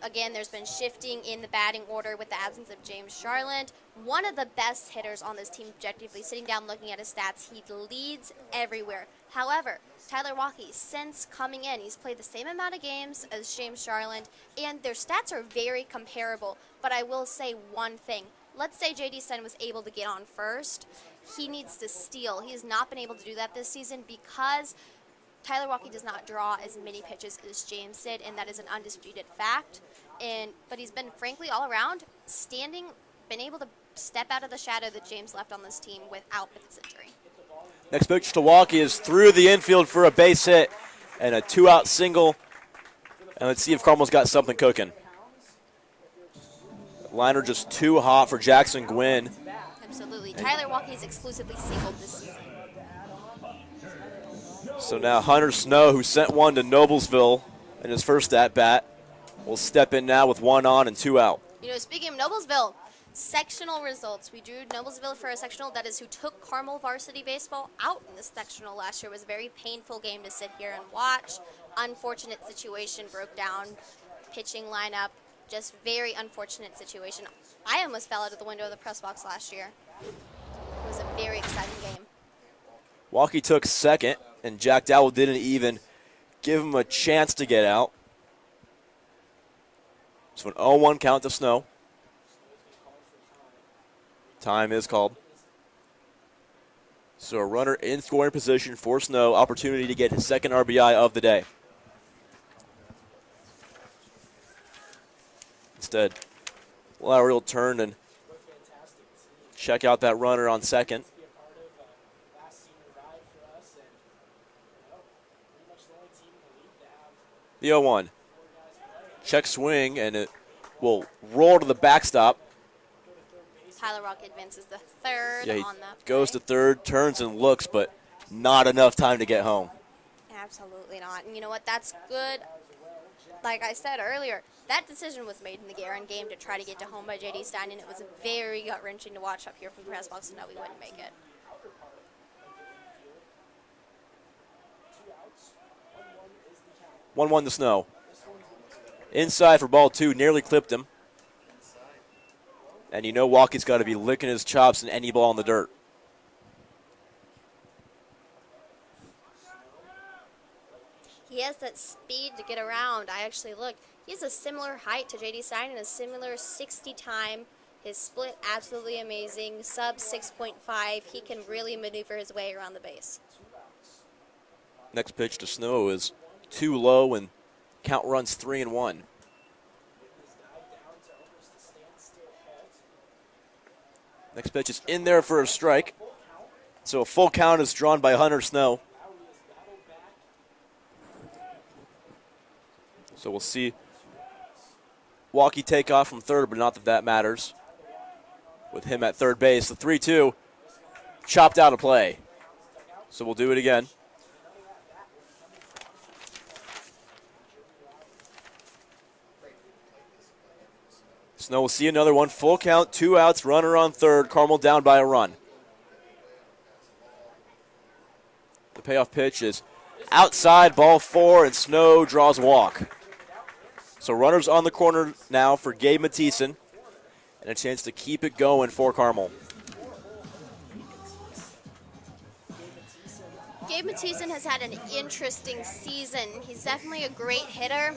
Again, there's been shifting in the batting order with the absence of James Charland. One of the best hitters on this team objectively. Sitting down looking at his stats, he leads everywhere. However, Tyler Walkie, since coming in, he's played the same amount of games as James Charland, and their stats are very comparable. But I will say one thing. Let's say J.D. Stein was able to get on first. He needs to steal. He has not been able to do that this season because Tyler Walkie does not draw as many pitches as James did, and that is an undisputed fact. But he's been, frankly, all around, been able to step out of the shadow that James left on this team without his injury. Next pitch to Walkie is through the infield for a base hit and a 2-out single. And let's see if Carmel's got something cooking. Liner just too hot for Jackson Gwynn. Absolutely. Tyler Walkie's exclusively singled this season. So now Hunter Snow, who sent one to Noblesville in his first at-bat, will step in now with 1 on and 2 out. You know, speaking of Noblesville, sectional results. We drew Noblesville for a sectional. That is who took Carmel varsity baseball out in the sectional last year. It was a very painful game to sit here and watch. Unfortunate situation, broke down pitching lineup. Just very unfortunate situation. I almost fell out of the window of the press box last year. It was a very exciting game. Walkie took second, and Jack Dowell didn't even give him a chance to get out. So an 0-1 count to Snow. Time is called. So a runner in scoring position for Snow. Opportunity to get his second RBI of the day. Instead, Lowry will turn and check out that runner on second. The 0-1. Check swing, and it will roll to the backstop. Tyler Walkie advances the third Yeah, he on that play. goes to third, turns and looks, but not enough time to get home. Absolutely not. And you know what? That's good. like I said earlier, that decision was made in the Guerin game to try to get to home by J.D. Stein, and it was very gut-wrenching to watch up here from the press box to know we wouldn't make it. 1-1 to Snow. Inside for ball 2, nearly clipped him. And you know Walkie's got to be licking his chops in any ball in the dirt. He has that speed to get around. I actually looked. He has a similar height to J.D. Stein and a similar 60 time. His split, absolutely amazing. Sub 6.5. He can really maneuver his way around the base. Next pitch to Snow is too low, and count runs 3-1. Next pitch is in there for a strike. So a full count is drawn by Hunter Snow. So we'll see Walkie take off from third, but not that that matters. With him at third base, the 3-2 chopped out of play. So we'll do it again. Snow will see another one. Full count, 2 outs, runner on third. Carmel down by a run. The payoff pitch is outside, ball 4, and Snow draws a walk. So runners on the corner now for Gabe Mathieson, and a chance to keep it going for Carmel. Gabe Mathieson has had an interesting season. He's definitely a great hitter,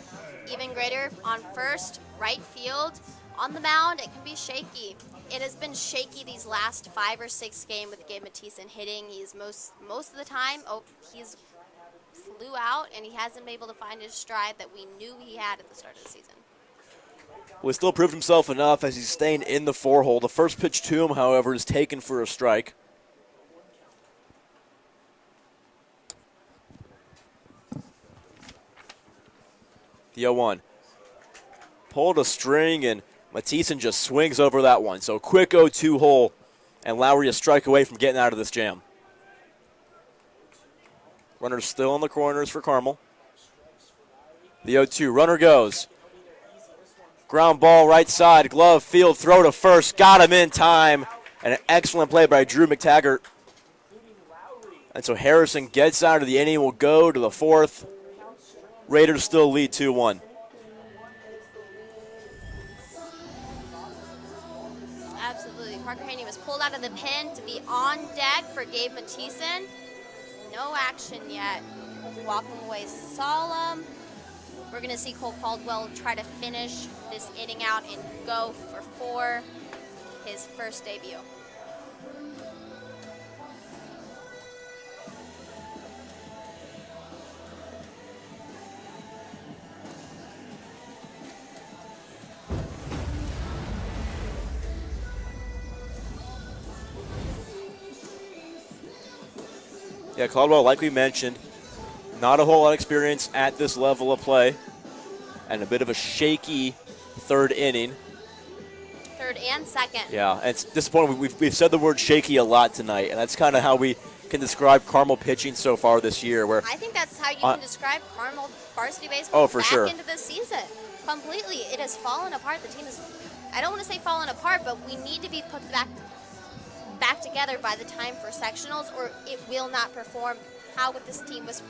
even greater on first, right field. On the mound, it can be shaky. It has been shaky these last 5 or 6 games with Gabe Mathieson hitting. He's most of the time, he's flew out, and he hasn't been able to find his stride that we knew he had at the start of the season. Well, he still proved himself enough as he's staying in the 4-hole. The first pitch to him, however, is taken for a strike. The 0-1. Pulled a string, and Mathieson just swings over that one. So quick 0-2 hole, and Lowry a strike away from getting out of this jam. Runners still in the corners for Carmel. The 0-2, runner goes. Ground ball right side, glove, field, throw to first. Got him in time, and an excellent play by Drew McTaggart. And so Harrison gets out of the inning, will go to the 4th. Raiders still lead 2-1. Absolutely. Parker Haney was pulled out of the pen to be on deck for Gabe Mathieson. No action yet. Walking away solemn. We're going to see Cole Caldwell try to finish this inning out and go for 4, his first debut. Yeah, Caldwell, like we mentioned, not a whole lot of experience at this level of play, and a bit of a shaky third inning. Third and second. Yeah, and it's disappointing. We've said the word shaky a lot tonight, and that's kind of how we can describe Carmel pitching so far this year. Where I think that's how you can describe Carmel varsity baseball into the season. Completely. It has fallen apart. The team is, I don't want to say fallen apart, but we need to be put back together by the time for sectionals, or it will not perform how this team was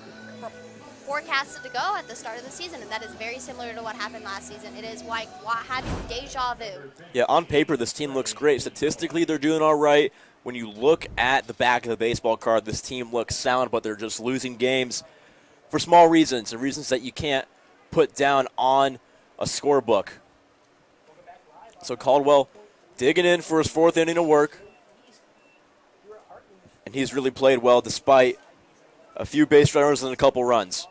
forecasted to go at the start of the season, and that is very similar to what happened last season. It is like having deja vu. Yeah, on paper, this team looks great. Statistically, they're doing all right. When you look at the back of the baseball card, this team looks sound, but they're just losing games for small reasons, and reasons that you can't put down on a scorebook. So Caldwell digging in for his 4th inning of work. And he's really played well despite a few base runners and a couple runs.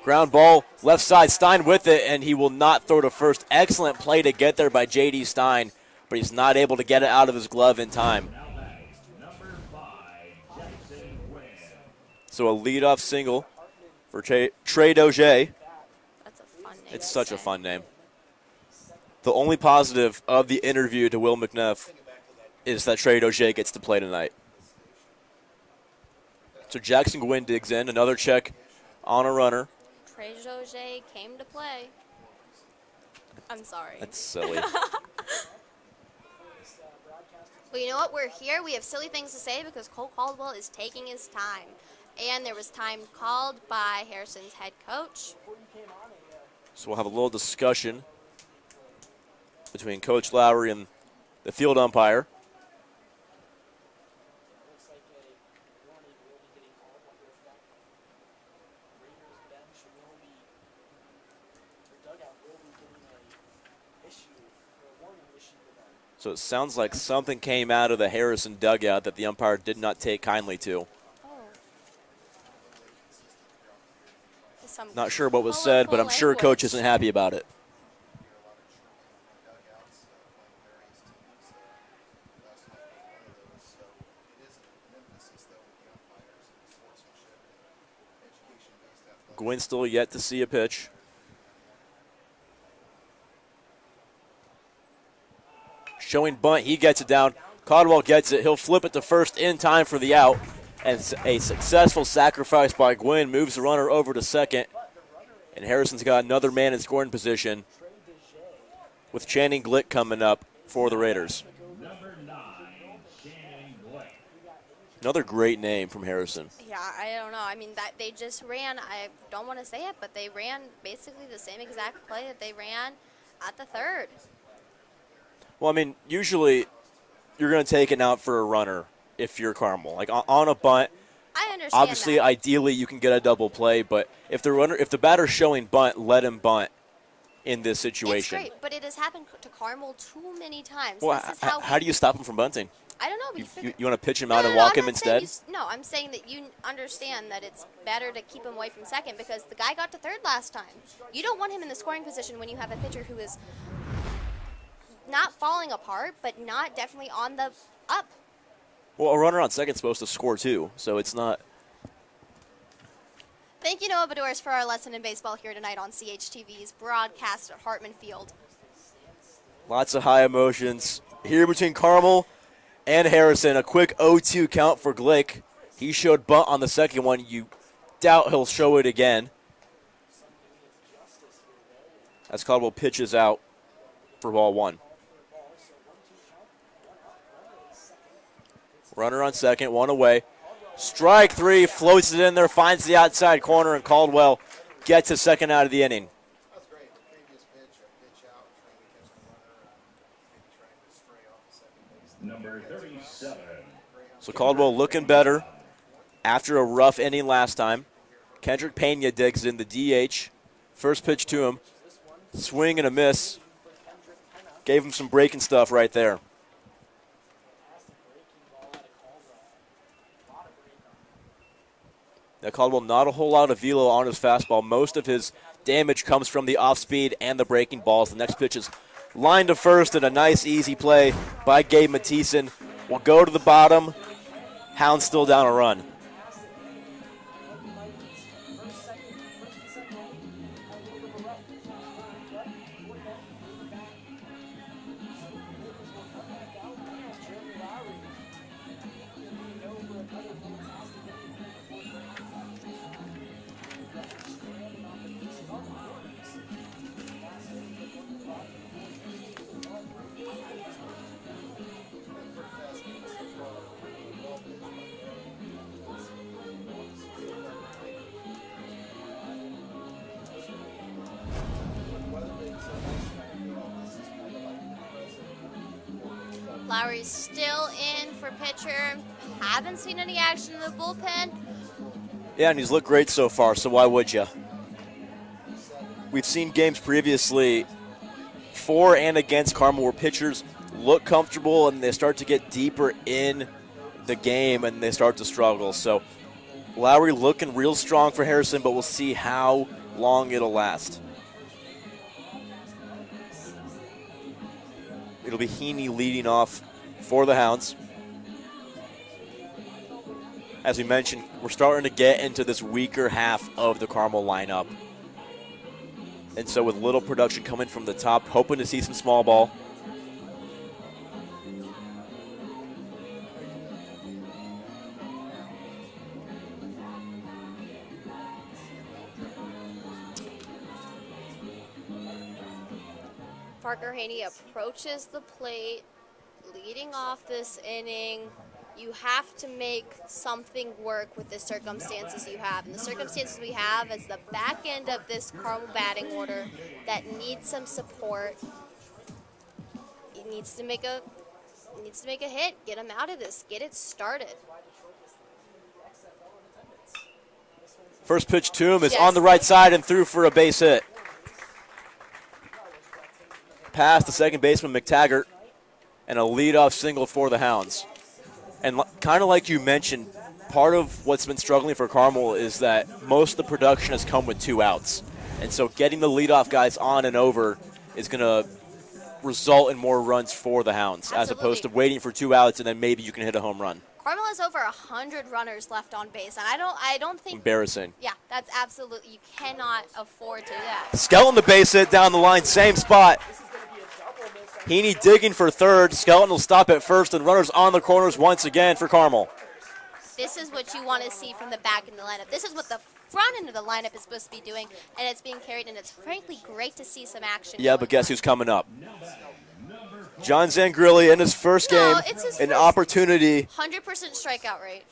Ground ball, left side, Stein with it, and he will not throw to first. Excellent play to get there by J.D. Stein, but he's not able to get it out of his glove in time. So a leadoff single for Trey Doge. That's a fun name. It's such a fun name. The only positive of the interview to Will McNeff is that Trey Doge gets to play tonight. So Jackson Gwynn digs in, another check on a runner. Trey Josie came to play. I'm sorry. That's silly. Well, you know what? We're here. We have silly things to say because Cole Caldwell is taking his time. And there was time called by Harrison's head coach. So we'll have a little discussion between Coach Lowry and the field umpire. Looks like a warning will be getting called. Wonder if that Raiders bench will be, or dugout will be getting a issue, or a warning issue to them. So it sounds like something came out of the Harrison dugout that the umpire did not take kindly to. Not sure what was said, but I'm sure Coach isn't happy about it. Gwynn still yet to see a pitch. Showing bunt, he gets it down. Caldwell gets it. He'll flip it to first in time for the out. And a successful sacrifice by Gwynn moves the runner over to second. And Harrison's got another man in scoring position with Channing Glick coming up for the Raiders. Number 9, Channing Glick. Another great name from Harrison. Yeah, I don't know. I mean, that they just ran, I don't want to say it, but they ran basically the same exact play that they ran at the third. Well, I mean, usually you're going to take it out for a runner if you're Carmel. Like on a bunt, I understand obviously, that. ideally, you can get a double play, but if the batter's showing bunt, let him bunt in this situation. It's great, but it has happened to Carmel too many times. Well, This is how do you stop him from bunting? I don't know. But You want to pitch him out and walk him instead? No, I'm saying that you understand that it's better to keep him away from second because the guy got to third last time. You don't want him in the scoring position when you have a pitcher who is not falling apart, but not definitely on the up. Well, a runner on second is supposed to score too, so it's not. Thank you, Noah Boudouris, for our lesson in baseball here tonight on CHTV's broadcast at Hartman Field. Lots of high emotions here between Carmel and Harrison. A quick 0-2 count for Glick. He showed bunt on the second one. You doubt he'll show it again. As Caldwell pitches out for ball one. Runner on second, one away. Strike three, floats it in there, finds the outside corner, and Caldwell gets a second out of the inning. That's great. The previous pitch, a pitch out, trying to catch the runner, maybe trying to stray off the second base. Number 37. So Caldwell looking better after a rough inning last time. Kendrick Pena digs in the DH. First pitch to him. Swing and a miss. Gave him some breaking stuff right there. Now Caldwell, not a whole lot of velo on his fastball. Most of his damage comes from the off-speed and the breaking balls. The next pitch is line to first, and a nice, easy play by Gabe Mathieson. Will go to the bottom. Hounds still down a run. Lowry's still in for pitcher. Haven't seen any action in the bullpen. Yeah, and he's looked great so far, so why would you? We've seen games previously for and against Carmel where pitchers look comfortable and they start to get deeper in the game and they start to struggle. So Lowry looking real strong for Harrison, but we'll see how long it'll last. It'll be Heaney leading off for the Hounds. As we mentioned, we're starting to get into this weaker half of the Carmel lineup. And so with little production coming from the top, hoping to see some small ball. Parker Haney approaches the plate, leading off this inning, you have to make something work with the circumstances you have. And the circumstances we have is the back end of this Carmel batting order that needs some support. It needs to make a hit, get them out of this, get it started. First pitch to him is on the right side and through for a base hit. Past the second baseman, McTaggart, and a leadoff single for the Hounds. And kind of like you mentioned, part of what's been struggling for Carmel is that most of the production has come with 2 outs. And so getting the leadoff guys on and over is going to result in more runs for the Hounds, as opposed to waiting for 2 outs and then maybe you can hit a home run. Carmel has over 100 runners left on base, and I don't think... Embarrassing. Yeah, that's absolutely... You cannot afford to do that. Skelton the base hit down the line, same spot. Heaney digging for third. Skelton will stop at first, and runners on the corners once again for Carmel. This is what you want to see from the back end of the lineup. This is what the front end of the lineup is supposed to be doing, and it's being carried, and it's frankly great to see some action. Yeah, but guess who's coming up? John Zangrilli in his first game, an opportunity. 100% strikeout rate.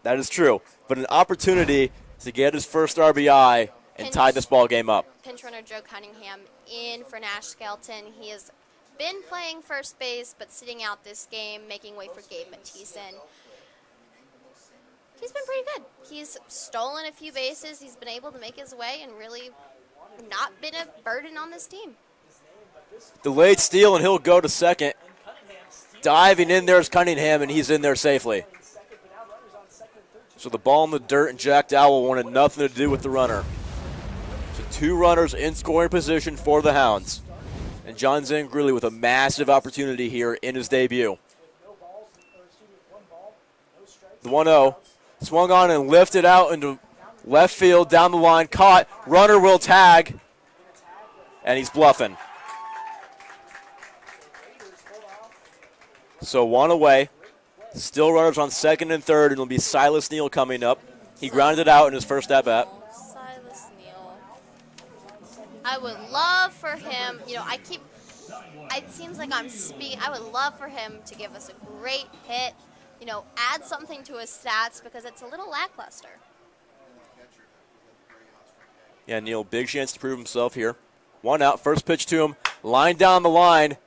That is true, but an opportunity to get his first RBI and tie this ball game up. Pinch runner Joe Cunningham in for Nash Skelton. He has been playing first base, but sitting out this game, making way for Gabe Mathieson. He's been pretty good. He's stolen a few bases. He's been able to make his way and really not been a burden on this team. Delayed steal, and he'll go to second. Diving in there is Cunningham, and he's in there safely. So the ball in the dirt, and Jack Dowell wanted nothing to do with the runner. So 2 runners in scoring position for the Hounds. And John Zangrilli with a massive opportunity here in his debut. The 1-0 swung on and lifted out into left field, down the line, caught. Runner will tag, and he's bluffing. So 1 away. Still runners on second and third, and it'll be Silas Neal coming up. He grounded out in his first at-bat. Silas Neal. I would love for him, it seems like I'm speaking, I would love for him to give us a great hit, add something to his stats because it's a little lackluster. Yeah, Neal, big chance to prove himself here. 1 out, first pitch to him, line down the line,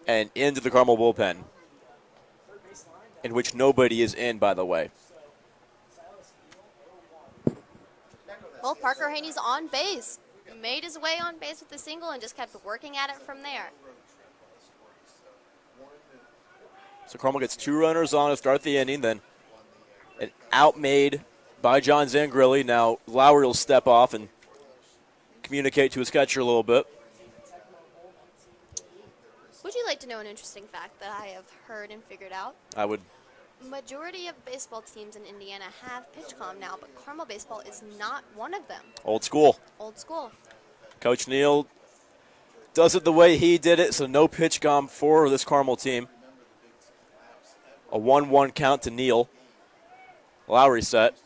and into the Carmel bullpen, in which nobody is in, by the way. Well, Parker Haney's on base. He made his way on base with the single and just kept working at it from there. So Carmel gets 2 runners on to start the inning, then an out made by John Zangrilli. Now Lowry will step off and communicate to his catcher a little bit. Would you like to know an interesting fact that I have heard and figured out? I would. Majority of baseball teams in Indiana have PitchCom now, but Carmel baseball is not one of them. Old school. Old school. Coach Neal does it the way he did it, so no PitchCom for this Carmel team. A 1-1 count to Neal. Lowry set.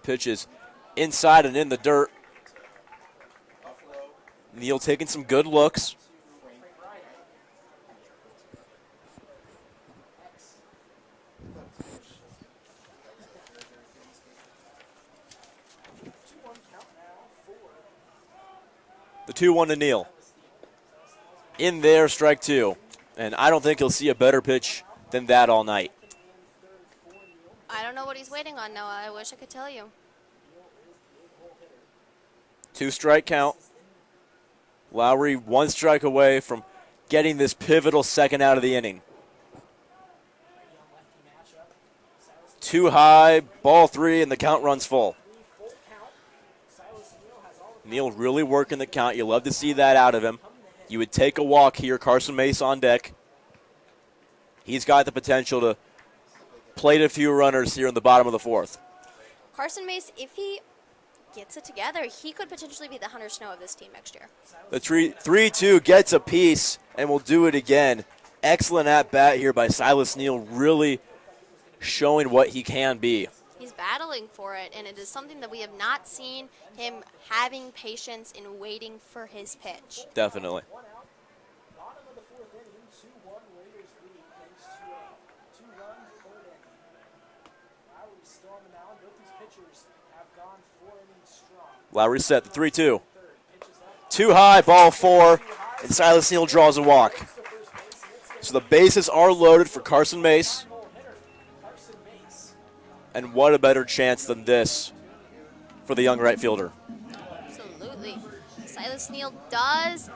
Pitch is inside and in the dirt. Neal taking some good looks. The 2-1 to Neal. In there, strike 2. And I don't think he'll see a better pitch than that all night. I don't know what he's waiting on, Noah. I wish I could tell you. 2-strike count. Lowry 1 strike away from getting this pivotal second out of the inning. 2 high, ball 3, and the count runs full. Neal really working the count. You love to see that out of him. You would take a walk here. Carson Mace on deck. He's got the potential to plate a few runners here in the bottom of the 4th. Carson Mace, if he gets it together, he could potentially be the Hunter Snow of this team next year. The 3-2 gets a piece and will do it again. Excellent at-bat here by Silas Neal, really showing what he can be. He's battling for it, and it is something that we have not seen him having patience in waiting for his pitch. Definitely. 1 out. Bottom of the 4th inning, 2-1 Raiders lead thanks to a 2-run 3rd inning. Lowry's still on the mound. Both these pitchers have gone 4 innings strong. Lowry set the 3-2. Too high, ball 4, and Silas Neal draws a walk. So the bases are loaded for Carson Mace. And what a better chance than this for the young right fielder. Absolutely. Silas Neal does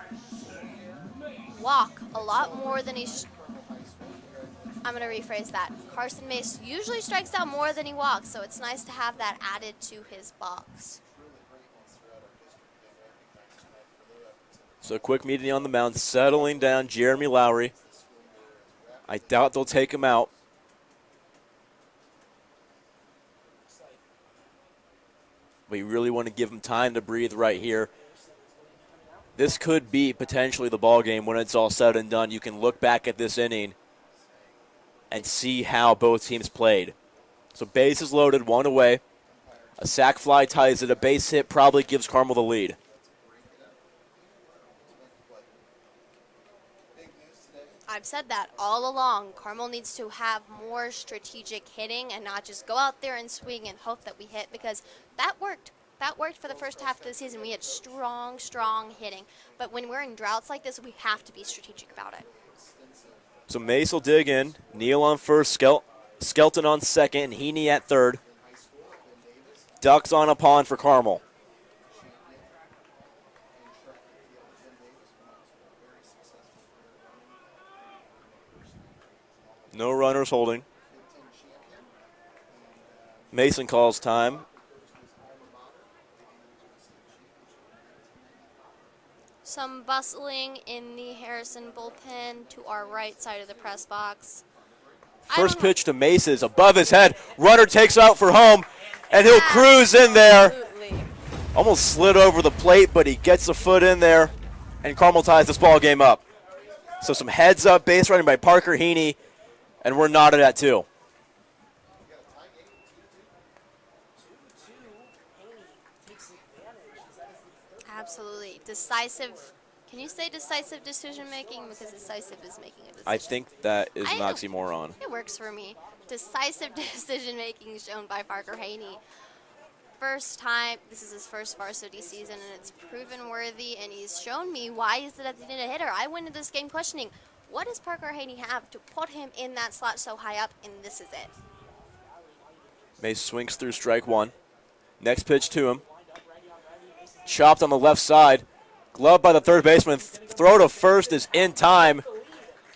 walk a lot more than I'm going to rephrase that. Carson Mace usually strikes out more than he walks, so it's nice to have that added to his box. So a quick meeting on the mound, settling down Jeremy Lowry. I doubt they'll take him out. We really want to give him time to breathe right here. This could be potentially the ball game when it's all said and done. You can look back at this inning and see how both teams played. So bases loaded, 1 away. A sac fly ties it. A base hit probably gives Carmel the lead. I've said that all along. Carmel needs to have more strategic hitting and not just go out there and swing and hope that we hit, because that worked. That worked for the first half of the season. We had strong hitting. But when we're in droughts like this, we have to be strategic about it. So Mace will dig in. Neal on first, Skelton on second, and Heaney at third. Ducks on a pond for Carmel. No runners holding. Mason calls time. Some bustling in the Harrison bullpen to our right side of the press box. First pitch to Mason is above his head. Runner takes out for home, and he'll cruise in there. Absolutely. Almost slid over the plate, but he gets a foot in there, and Carmel ties this ball game up. So some heads-up base running by Parker Heaney, and we're knotted at 2. Absolutely. Decisive. Can you say decisive decision making? Because decisive is making a decision. I think that is an I- oxymoron. It works for me. Decisive decision making shown by Parker Haney. First time, this is his first varsity season, and it's proven worthy, and he's shown me why is it that he didn't a hitter. I went into this game questioning, what does Parker Haney have to put him in that slot so high up, and this is it. Mace swings through strike 1. Next pitch to him. Chopped on the left side. Gloved by the third baseman. Throw to first is in time.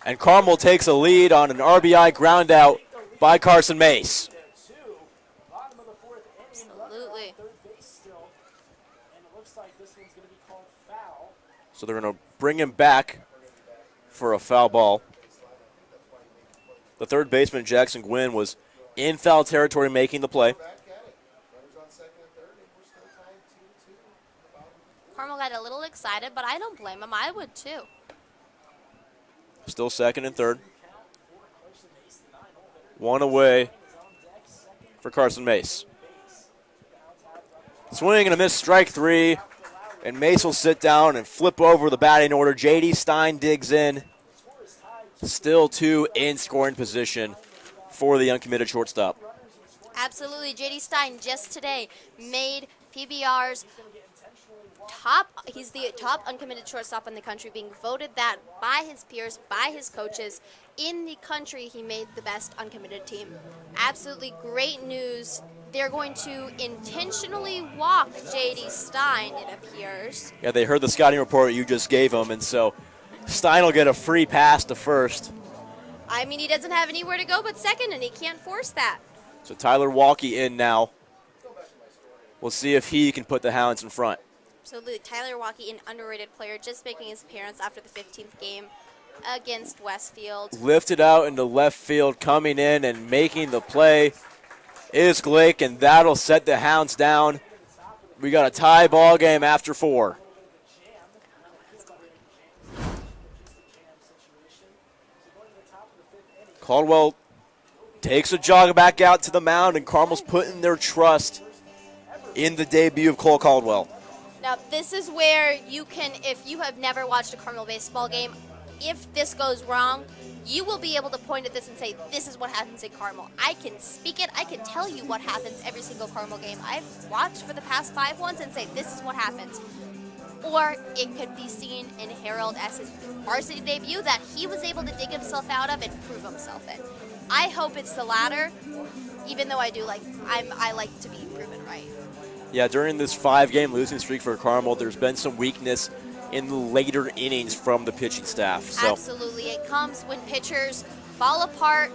And Carmel takes a lead on an RBI ground out by Carson Mace. Absolutely. So they're going to bring him back for a foul ball. The third baseman, Jackson Gwynn, was in foul territory making the play. Carmel got a little excited, but I don't blame him. I would too. Still second and third. 1 away for Carson Mace. Swing and a miss, strike 3. And Mace will sit down and flip over the batting order. J.D. Stein digs in. Still 2 in scoring position for the uncommitted shortstop. Absolutely. J.D. Stein just today made PBR's top. He's the top uncommitted shortstop in the country, being voted that by his peers, by his coaches. In the country, he made the best uncommitted team. Absolutely great news. They're going to intentionally walk J.D. Stein, it appears. Yeah, they heard the scouting report you just gave them, and so Stein will get a free pass to first. I mean, he doesn't have anywhere to go but second, and he can't force that. So Tyler Walkie in now. We'll see if he can put the Hounds in front. Absolutely. Tyler Walkie, an underrated player, just making his appearance after the 15th game against Westfield. Lifted out into left field, coming in and making the play is Glick, and that'll set the Hounds down. We got a tie ball game after 4. Caldwell takes a jog back out to the mound, and Carmel's putting their trust in the debut of Cole Caldwell. Now, this is where you can, if you have never watched a Carmel baseball game, if this goes wrong, you will be able to point at this and say, this is what happens in Carmel. I can speak it. I can tell you what happens every single Carmel game I've watched for the past 5 ones and say, this is what happens. Or it could be seen in Harold as his varsity debut that he was able to dig himself out of and prove himself in. I hope it's the latter, even though I like to be proven right. Yeah, during this 5-game losing streak for Carmel, there's been some weakness in the later innings from the pitching staff. So. Absolutely. It comes when pitchers fall apart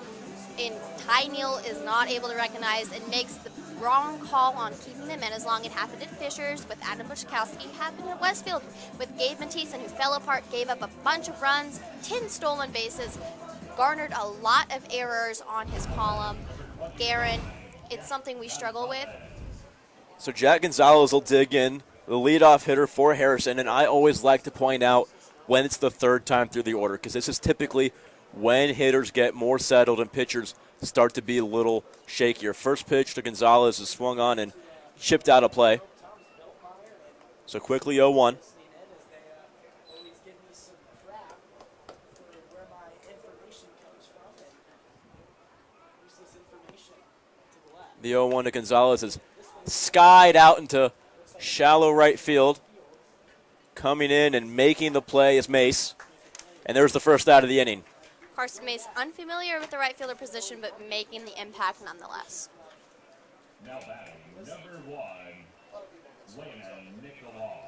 and Ty Neal is not able to recognize and makes the wrong call on keeping them in, as long it happened at Fishers with Adam Bushkowski, happened at Westfield with Gabe Mathieson, who fell apart, gave up a bunch of runs, 10 stolen bases, garnered a lot of errors on his column. Guerin, it's something we struggle with. So Jack Gonzalez will dig in, the leadoff hitter for Harrison, and I always like to point out when it's the 3rd time through the order, because this is typically when hitters get more settled and pitchers start to be a little shakier. First pitch to Gonzalez is swung on and chipped out of play. So quickly 0-1. The 0-1 to Gonzalez is skied out into shallow right field. Coming in and making the play is Mace. And there's the first out of the inning. Carson Mace, unfamiliar with the right fielder position, but making the impact nonetheless. Now batting, number 1, Braelen Nikoloff.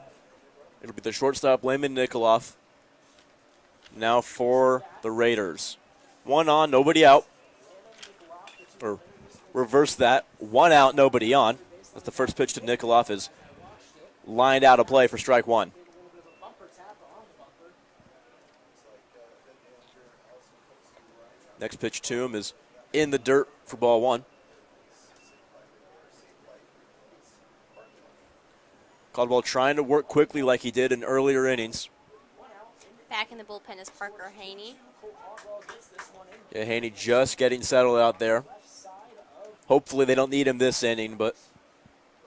It'll be the shortstop, Layman Nikoloff. Now for the Raiders. 1 on, nobody out. Or reverse that. 1 out, nobody on. That's the first pitch to Nikoloff is lined out of play for strike 1. Next pitch to him is in the dirt for ball 1. Caldwell trying to work quickly like he did in earlier innings. Back in the bullpen is Parker Haney. Yeah, Haney just getting settled out there. Hopefully they don't need him this inning, but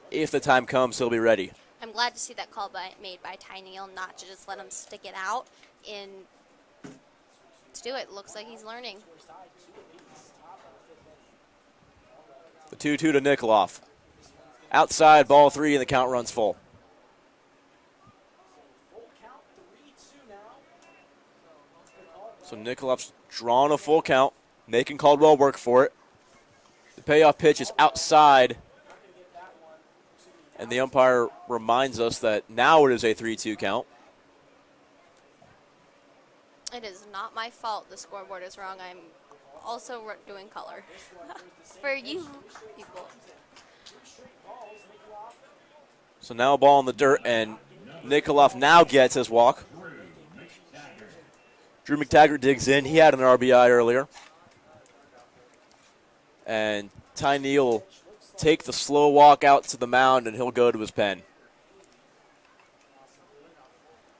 if the time comes, he'll be ready. I'm glad to see that call made by Ty Neal, not to just let him stick it out and to do it. Looks like he's learning. The 2-2 to Nikoloff. Outside, ball 3, and the count runs full. So Nikoloff's drawn a full count, making Caldwell work for it. The payoff pitch is outside, and the umpire reminds us that now it is a 3-2 count. It is not my fault the scoreboard is wrong. I'm also doing color for you people. So now a ball in the dirt, and Nikoloff now gets his walk. Drew McTaggart digs in. He had an RBI earlier. And Ty Neal will take the slow walk out to the mound, and he'll go to his pen.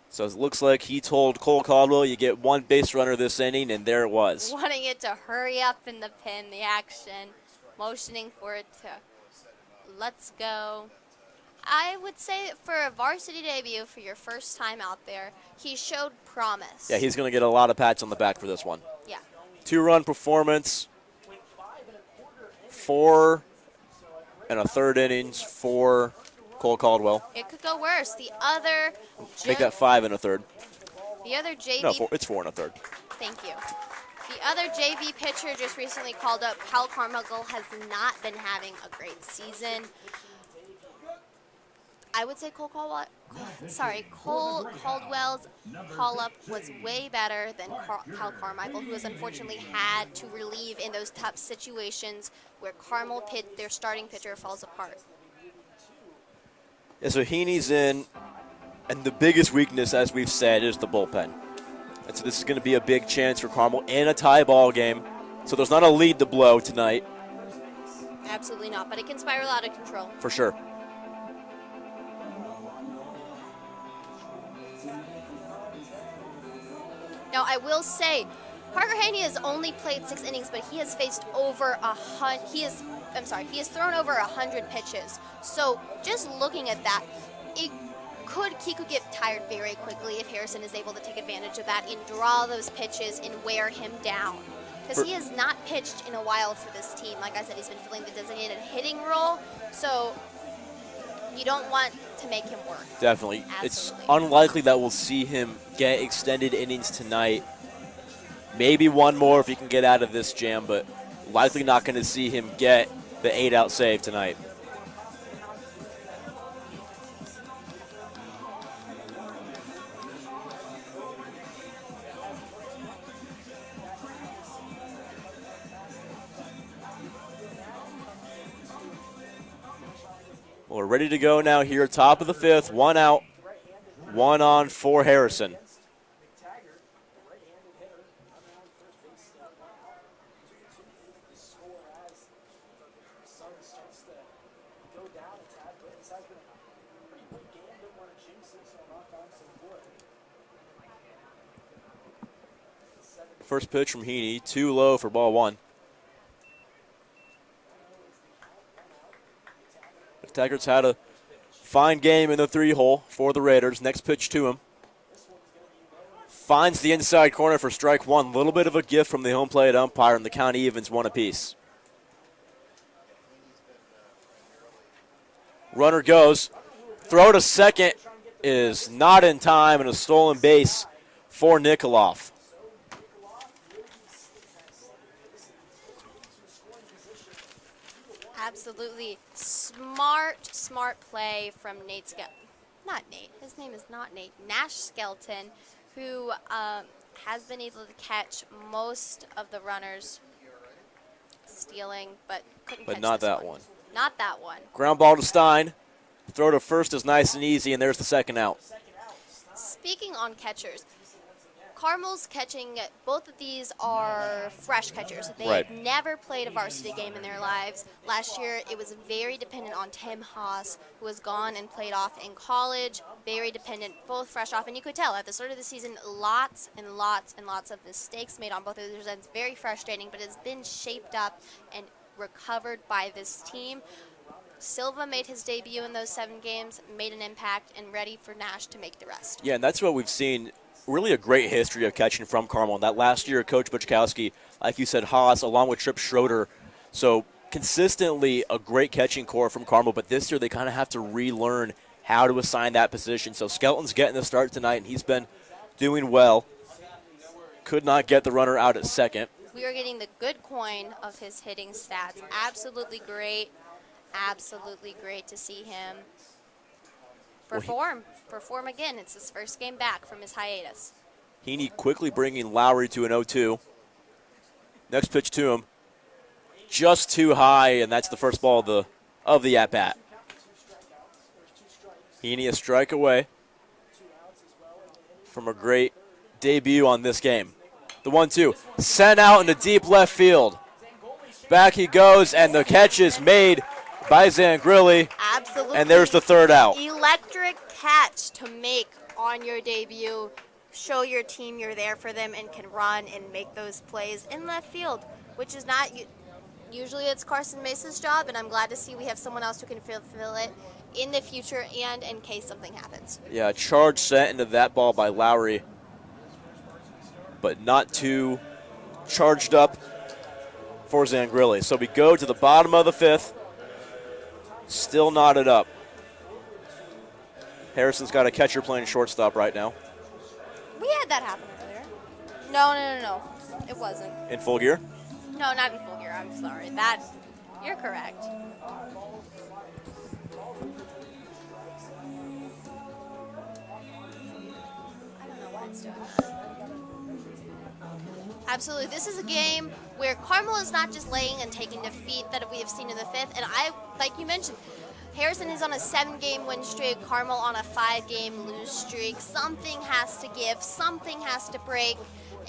So it looks like he told Cole Caldwell, you get 1 base runner this inning, and there it was. Wanting it to hurry up in the pen, the action, motioning for it to let's go. I would say for a varsity debut for your first time out there, he showed promise. Yeah, he's going to get a lot of pats on the back for this one. Yeah. 2-run performance, 4 1/3 innings for Cole Caldwell. It could go worse. The other Make that 5 1/3. The other JV. No, it's 4 1/3. Thank you. The other JV pitcher just recently called up, Cal Carmichael, has not been having a great season. I would say Cole Caldwell's call-up was way better than Cal Carmichael, who has unfortunately had to relieve in those tough situations where Carmel their starting pitcher falls apart. Yeah, so Heaney's in, and the biggest weakness, as we've said, is the bullpen. And so this is going to be a big chance for Carmel in a tie ball game. So there's not a lead to blow tonight. Absolutely not, but it can spiral out of control. For sure. Now, I will say, Parker Haney has only played 6 innings, but he has faced over he has thrown over 100 pitches. So just looking at that, he could get tired very quickly if Harrison is able to take advantage of that and draw those pitches and wear him down. Because he has not pitched in a while for this team. Like I said, he's been filling the designated hitting role. So you don't want to make him work. Definitely. Absolutely. It's unlikely that we'll see him get extended innings tonight. Maybe one more if he can get out of this jam, but likely not going to see him get the 8-out save tonight. We're ready to go now here, top of the 5th, 1 out, 1 on for Harrison. First pitch from Heaney, too low for ball 1. The Tigers had a fine game in the 3-hole for the Raiders. Next pitch to him. Finds the inside corner for strike 1. Little bit of a gift from the home plate umpire, and the count evens 1 apiece. Runner goes. Throw to second is not in time, and a stolen base for Nikolov. Absolutely smart play from Nate not Nate, his name is not Nate, Nash Skelton, who has been able to catch most of the runners stealing, but couldn't catch not this that one. Not that one. Ground ball to Stein. Throw to first is nice and easy, and there's the second out. Speaking on catchers, Carmel's catching, both of these are fresh catchers. They've never played a varsity game in their lives. Last year, it was very dependent on Tim Haas, who was gone and played off in college. Very dependent, both fresh off. And you could tell at the start of the season, lots and lots of mistakes made on both of those ends. Very frustrating, but it's been shaped up and recovered by this team. Silva made his debut in those 7 games, made an impact, and ready for Nash to make the rest. Yeah, and that's what we've seen. Really a great history of catching from Carmel. That last year, Coach Buchkowski, like you said, Haas, along with Tripp Schroeder. So consistently a great catching core from Carmel, but this year they kind of have to relearn how to assign that position. So Skelton's getting the start tonight, and he's been doing well. Could not get the runner out at second. We are getting the good coin of his hitting stats. Absolutely great to see him perform again. It's his first game back from his hiatus. Heaney quickly bringing Lowry to an 0-2. Next pitch to him. Just too high, and that's the first ball of the at-bat. Heaney a strike away from a great debut on this game. The 1-2. Sent out into deep left field. Back he goes, and the catch is made by Zangrilli. Absolutely. And there's the third out. Electric catch to make on your debut. Show your team you're there for them and can run and make those plays in left field, which is not usually it's Carson Mesa's job, and I'm glad to see we have someone else who can fulfill it in the future and in case something happens. Yeah, a charge sent into that ball by Lowry, but not too charged up for Zangrilli. So we go to the bottom of the 5th. Still knotted up. Harrison's got a catcher playing shortstop right now. We had that happen earlier. No. It wasn't. In full gear? No, not in full gear. I'm sorry. You're correct. I don't know what it's doing. Absolutely. This is a game where Carmel is not just laying and taking defeat that we have seen in the 5th. And like you mentioned, Harrison is on a 7-game win streak, Carmel on a 5-game lose streak. Something has to give, something has to break,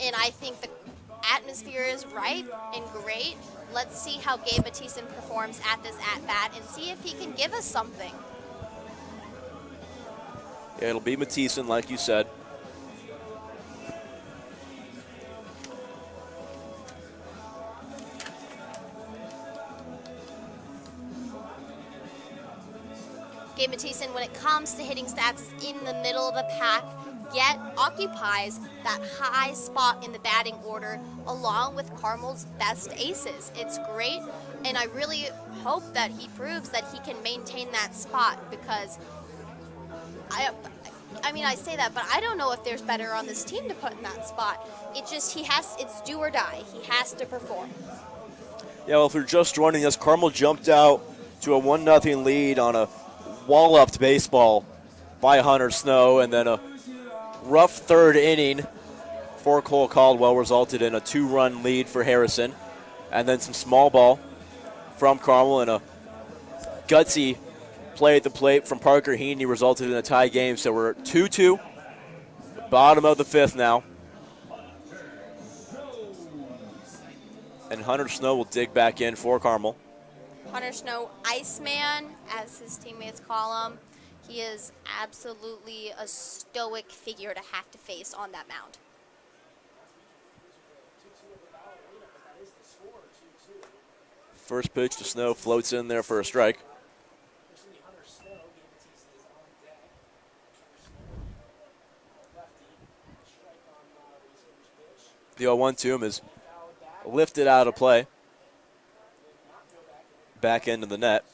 and I think the atmosphere is right and great. Let's see how Gabe Mathisen performs at this at-bat and see if he can give us something. Yeah, it'll be Mathisen, like you said. when it comes to hitting stats is in the middle of the pack, yet occupies that high spot in the batting order along with Carmel's best aces. It's great, and I really hope that he proves that he can maintain that spot, because I mean, I say that, but I don't know if there's better on this team to put in that spot. It's do or die. He has to perform. Yeah, well, if you're just joining us, Carmel jumped out to a 1-0 lead on a walloped baseball by Hunter Snow, and then a rough third inning for Cole Caldwell resulted in a 2-run lead for Harrison, and then some small ball from Carmel and a gutsy play at the plate from Parker Heaney resulted in a tie game. So we're 2-2, bottom of the fifth now. And Hunter Snow will dig back in for Carmel. Hunter Snow, Iceman, as his teammates call him. He is absolutely a stoic figure to have to face on that mound. First pitch to Snow, floats in there for a strike. The 0-1 to him is lifted out of play. Back into the net.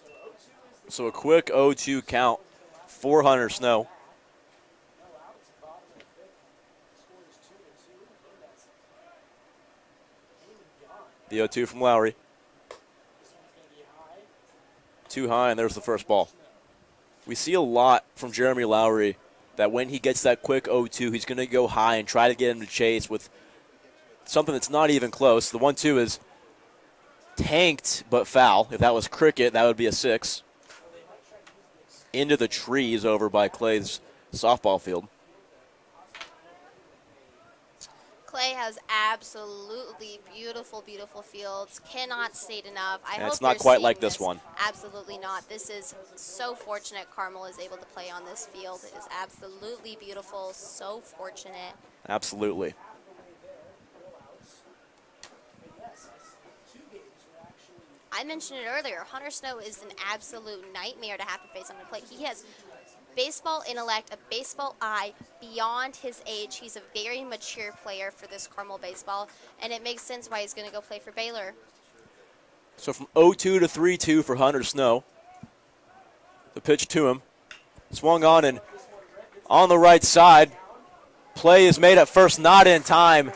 So a quick 0-2 count for Hunter Snow. The 0-2 from Lowry. Too high, and there's the first ball. We see a lot from Jeremy Lowry that when he gets that quick 0-2, he's going to go high and try to get him to chase with something that's not even close. The 1-2 is tanked but foul. If that was cricket, that would be a 6. Into the trees over by Clay's softball field. Clay has absolutely beautiful, beautiful fields. Cannot state enough. I hope it's not they're quite seeing like this one. Absolutely not. This is so fortunate Carmel is able to play on this field. It is absolutely beautiful. So fortunate. Absolutely. I mentioned it earlier. Hunter Snow is an absolute nightmare to have to face on the plate. He has baseball intellect, a baseball eye beyond his age. He's a very mature player for this Carmel baseball, and it makes sense why he's going to go play for Baylor. So from 0-2 to 3-2 for Hunter Snow. The pitch to him. Swung on and on the right side. Play is made at first, not in time.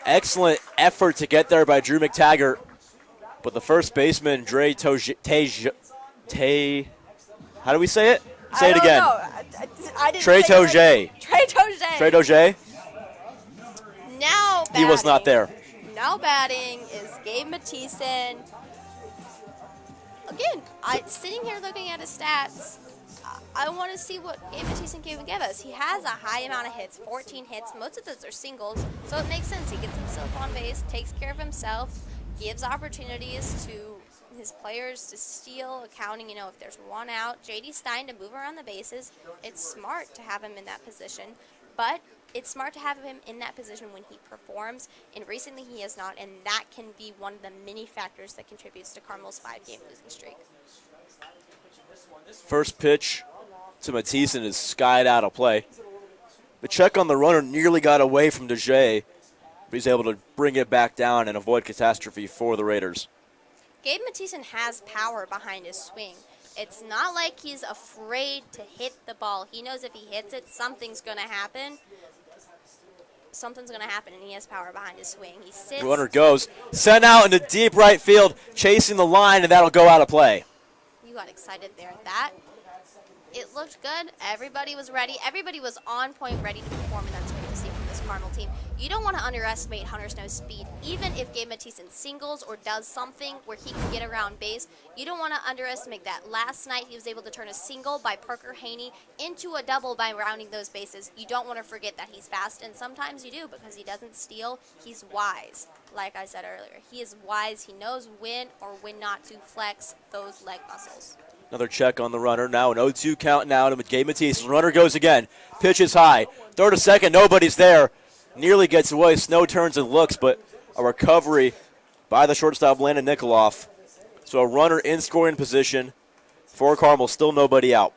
Excellent effort to get there by Drew McTaggart. But the first baseman, Dre how do we say it? Say it again. I didn't Trey say it Toge. right. Trey Toge. Trey Toge? Now batting. He was not there. Now batting is Gabe Mathisen. Again, sitting here looking at his stats, I want to see what Gabe Mathisen can give us. He has a high amount of hits, 14 hits. Most of those are singles, so it makes sense. He gets himself on base, takes care of himself, gives opportunities to his players to steal, accounting, if there's one out. J.D. Stein to move around the bases. It's smart to have him in that position, but it's smart to have him in that position when he performs, and recently he has not, and that can be one of the many factors that contributes to Carmel's 5-game losing streak. First pitch to Mathisen is skied out of play. The check on the runner nearly got away from DeJay, but he's able to bring it back down and avoid catastrophe for the Raiders. Gabe Mathisen has power behind his swing. It's not like he's afraid to hit the ball. He knows if he hits it, something's going to happen. Something's going to happen, and he has power behind his swing. He sits. Runner goes, sent out into deep right field, chasing the line, and that'll go out of play. You got excited there. It looked good. Everybody was ready. Everybody was on point, ready to perform, and that's great to see from this Carmel team. You don't want to underestimate Hunter Snow's speed. Even if Gabe Mathisen singles or does something where he can get around base, you don't want to underestimate that. Last night, he was able to turn a single by Parker Haney into a double by rounding those bases. You don't want to forget that he's fast, and sometimes you do because he doesn't steal. He's wise. Like I said earlier, he is wise. He knows when or when not to flex those leg muscles. Another check on the runner. Now an 0-2 count now to Gabe Mathisen. Runner goes again. Pitch is high. Throw to second. Nobody's there. Nearly gets away. Snow turns and looks, but a recovery by the shortstop, Landon Nikoloff. So a runner in scoring position for Carmel. Still nobody out.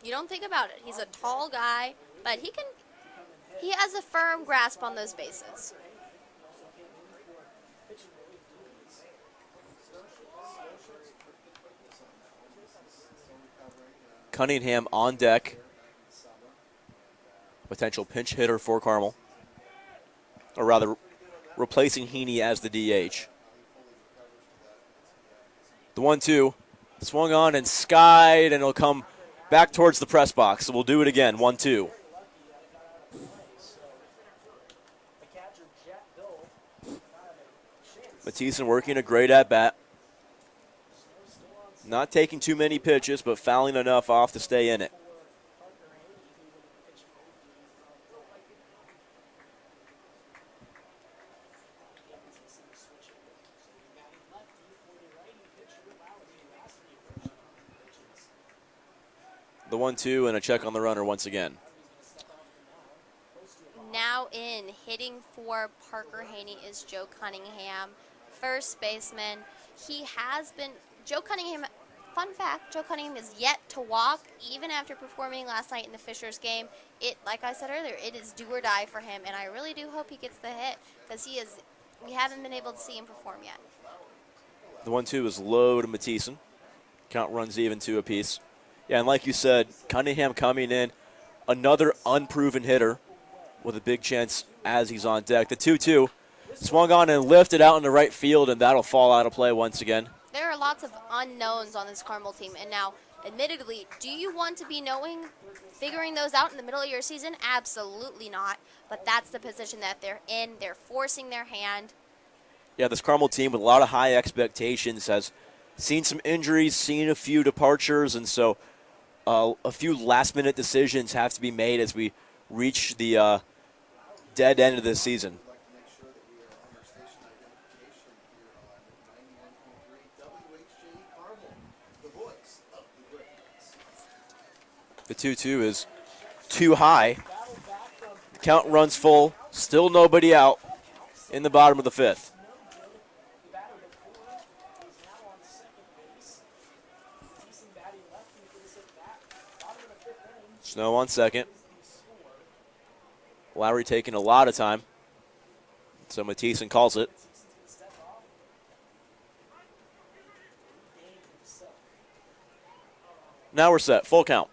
You don't think about it. He's a tall guy, but he has a firm grasp on those bases. Cunningham on deck. Potential pinch hitter for Carmel. Or rather, replacing Heaney as the DH. The 1-2. Swung on and skied, and it'll come back towards the press box. So we'll do it again. 1-2. Mathisen working a great at-bat. Not taking too many pitches, but fouling enough off to stay in it. The 1-2 and a check on the runner once again. Now in, hitting for Parker Haney is Joe Cunningham, first baseman. Joe Cunningham, fun fact, Joe Cunningham is yet to walk, even after performing last night in the Fishers game. Like I said earlier, it is do or die for him, and I really do hope he gets the hit, because we haven't been able to see him perform yet. The 1-2 is low to Mathisen. Count runs even 2 apiece. Yeah, and like you said, Cunningham coming in, another unproven hitter with a big chance as he's on deck. The 2-2 swung on and lifted out into right field, and that'll fall out of play once again. There are lots of unknowns on this Carmel team, and now, admittedly, do you want to be figuring those out in the middle of your season? Absolutely not, but that's the position that they're in. They're forcing their hand. Yeah, this Carmel team with a lot of high expectations has seen some injuries, seen a few departures, and so a few last-minute decisions have to be made as we reach the dead end of this season. The 2-2 is too high. The count runs full. Still nobody out in the bottom of the 5th. Snow on second. Lowry taking a lot of time. So Mathisen calls it. Now we're set. Full count.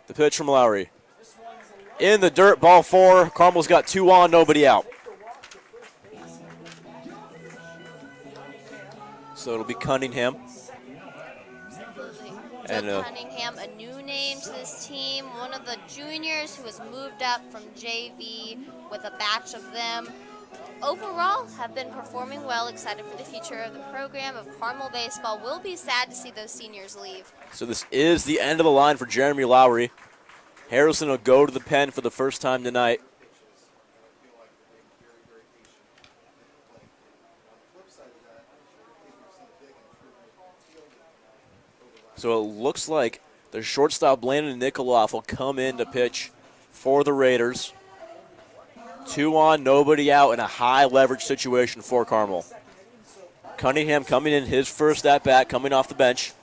The pitch from Lowry. In the dirt, ball 4. Carmel's got 2 on, nobody out. So it'll be Cunningham. And Cunningham, a new name to this team, one of the juniors who has moved up from JV with a batch of them. Overall, have been performing well, excited for the future of the program of Carmel baseball. Will be sad to see those seniors leave. So this is the end of the line for Jeremy Lowry. Harrison will go to the pen for the first time tonight. So it looks like the shortstop Landon Nikoloff will come in to pitch for the Raiders. 2 on, nobody out in a high leverage situation for Carmel. Cunningham coming in his first at bat, coming off the bench.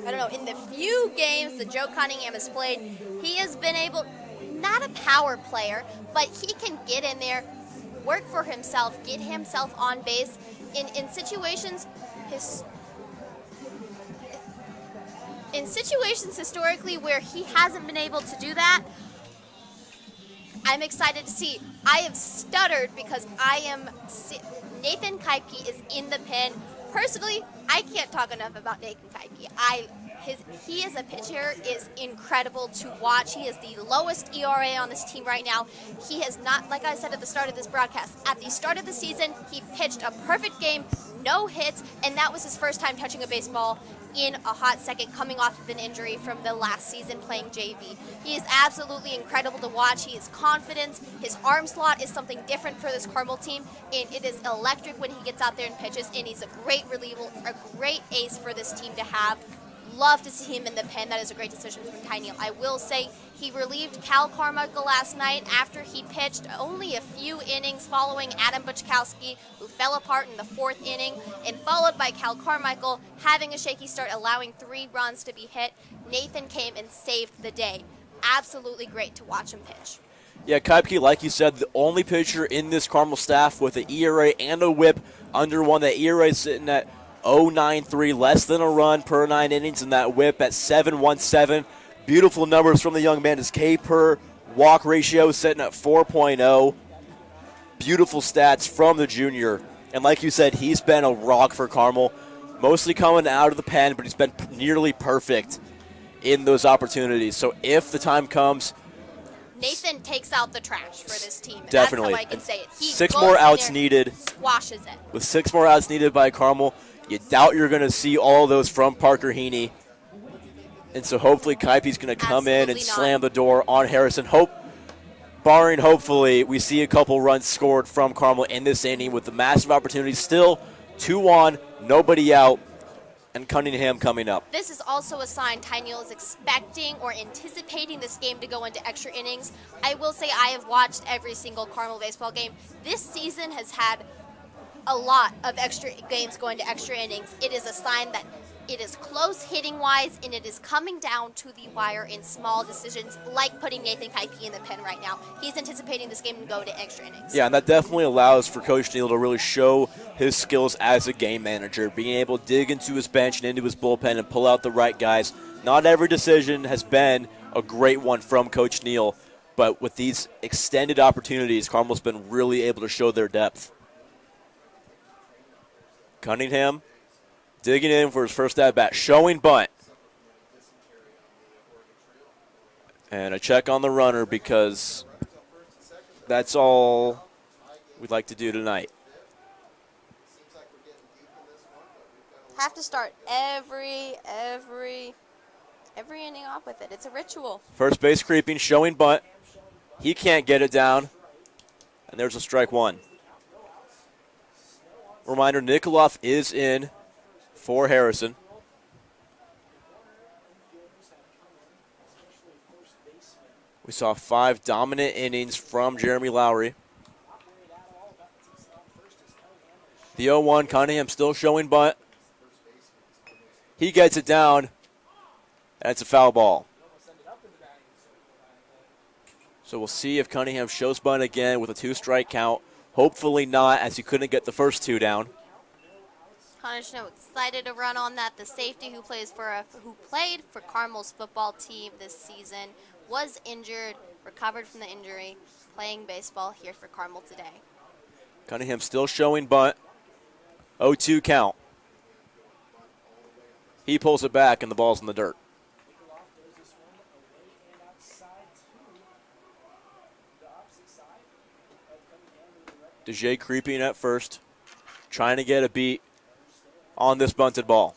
I don't know, in the few games that Joe Cunningham has played, he has been able, not a power player, but he can get in there, work for himself, get himself on base. In situations historically where he hasn't been able to do that, I'm excited to see. I have stuttered because Nathan Kaipke is in the pen. Personally, I can't talk enough about Nathan Kaipke. He as a pitcher is incredible to watch. He is the lowest ERA on this team right now. He has not, like I said at the start of this broadcast, at the start of the season, he pitched a perfect game, no hits, and that was his first time touching a baseball in a hot second, coming off of an injury from the last season playing JV. He is absolutely incredible to watch. He is confident. His arm slot is something different for this Carmel team, and it is electric when he gets out there and pitches, and he's a great reliever, a great ace for this team to have. love to see him in the pen. That is a great decision from Ty Neal. I will say he relieved Cal Carmichael last night after he pitched only a few innings following Adam Buczkowski, who fell apart in the 4th inning, and followed by Cal Carmichael having a shaky start, allowing 3 runs to be hit. Nathan came and saved the day. Absolutely great to watch him pitch. Yeah, Kuipke, like you said, the only pitcher in this Carmel staff with an ERA and a whip under 1. That ERA is sitting at 0.93, less than a run per 9 innings, and that whip at 7.17. Beautiful numbers from the young man. His K per walk ratio is sitting at 4.0. Beautiful stats from the junior. And like you said, he's been a rock for Carmel, mostly coming out of the pen, but he's been nearly perfect in those opportunities. So if the time comes, Nathan takes out the trash for this team. And definitely. That's how I can say it. He 6 more outs needed. Squashes it. With 6 more outs needed by Carmel, you doubt you're going to see all of those from Parker Heaney. And so hopefully Kuipke's going to come in and slam the door on Harrison. Barring hopefully we see a couple runs scored from Carmel in this inning with the massive opportunities. Still 2 on, nobody out, and Cunningham coming up. This is also a sign Ty Neal is expecting or anticipating this game to go into extra innings. I will say I have watched every single Carmel baseball game. This season has had a lot of extra games going to extra innings. It is a sign that it is close hitting-wise, and it is coming down to the wire in small decisions, like putting Nathan Kuipke in the pen right now. He's anticipating this game to go to extra innings. Yeah, and that definitely allows for Coach Neal to really show his skills as a game manager, being able to dig into his bench and into his bullpen and pull out the right guys. Not every decision has been a great one from Coach Neal, but with these extended opportunities, Carmel's been really able to show their depth. Cunningham digging in for his first at-bat, showing bunt. And a check on the runner because that's all we'd like to do tonight. Have to start every inning off with it. It's a ritual. First base creeping, showing bunt. He can't get it down. And there's a strike 1. Reminder, Nikoloff is in for Harrison. We saw 5 dominant innings from Jeremy Lowry. The 0-1, Cunningham still showing bunt. He gets it down, and it's a foul ball. So we'll see if Cunningham shows bunt again with a 2-strike count. Hopefully not, as he couldn't get the first 2 down. Connor Snow excited to run on that. The safety who played for Carmel's football team this season was injured, recovered from the injury, playing baseball here for Carmel today. Cunningham still showing bunt. 0-2 count. He pulls it back, and the ball's in the dirt. DeJay creeping at first, trying to get a beat on this bunted ball.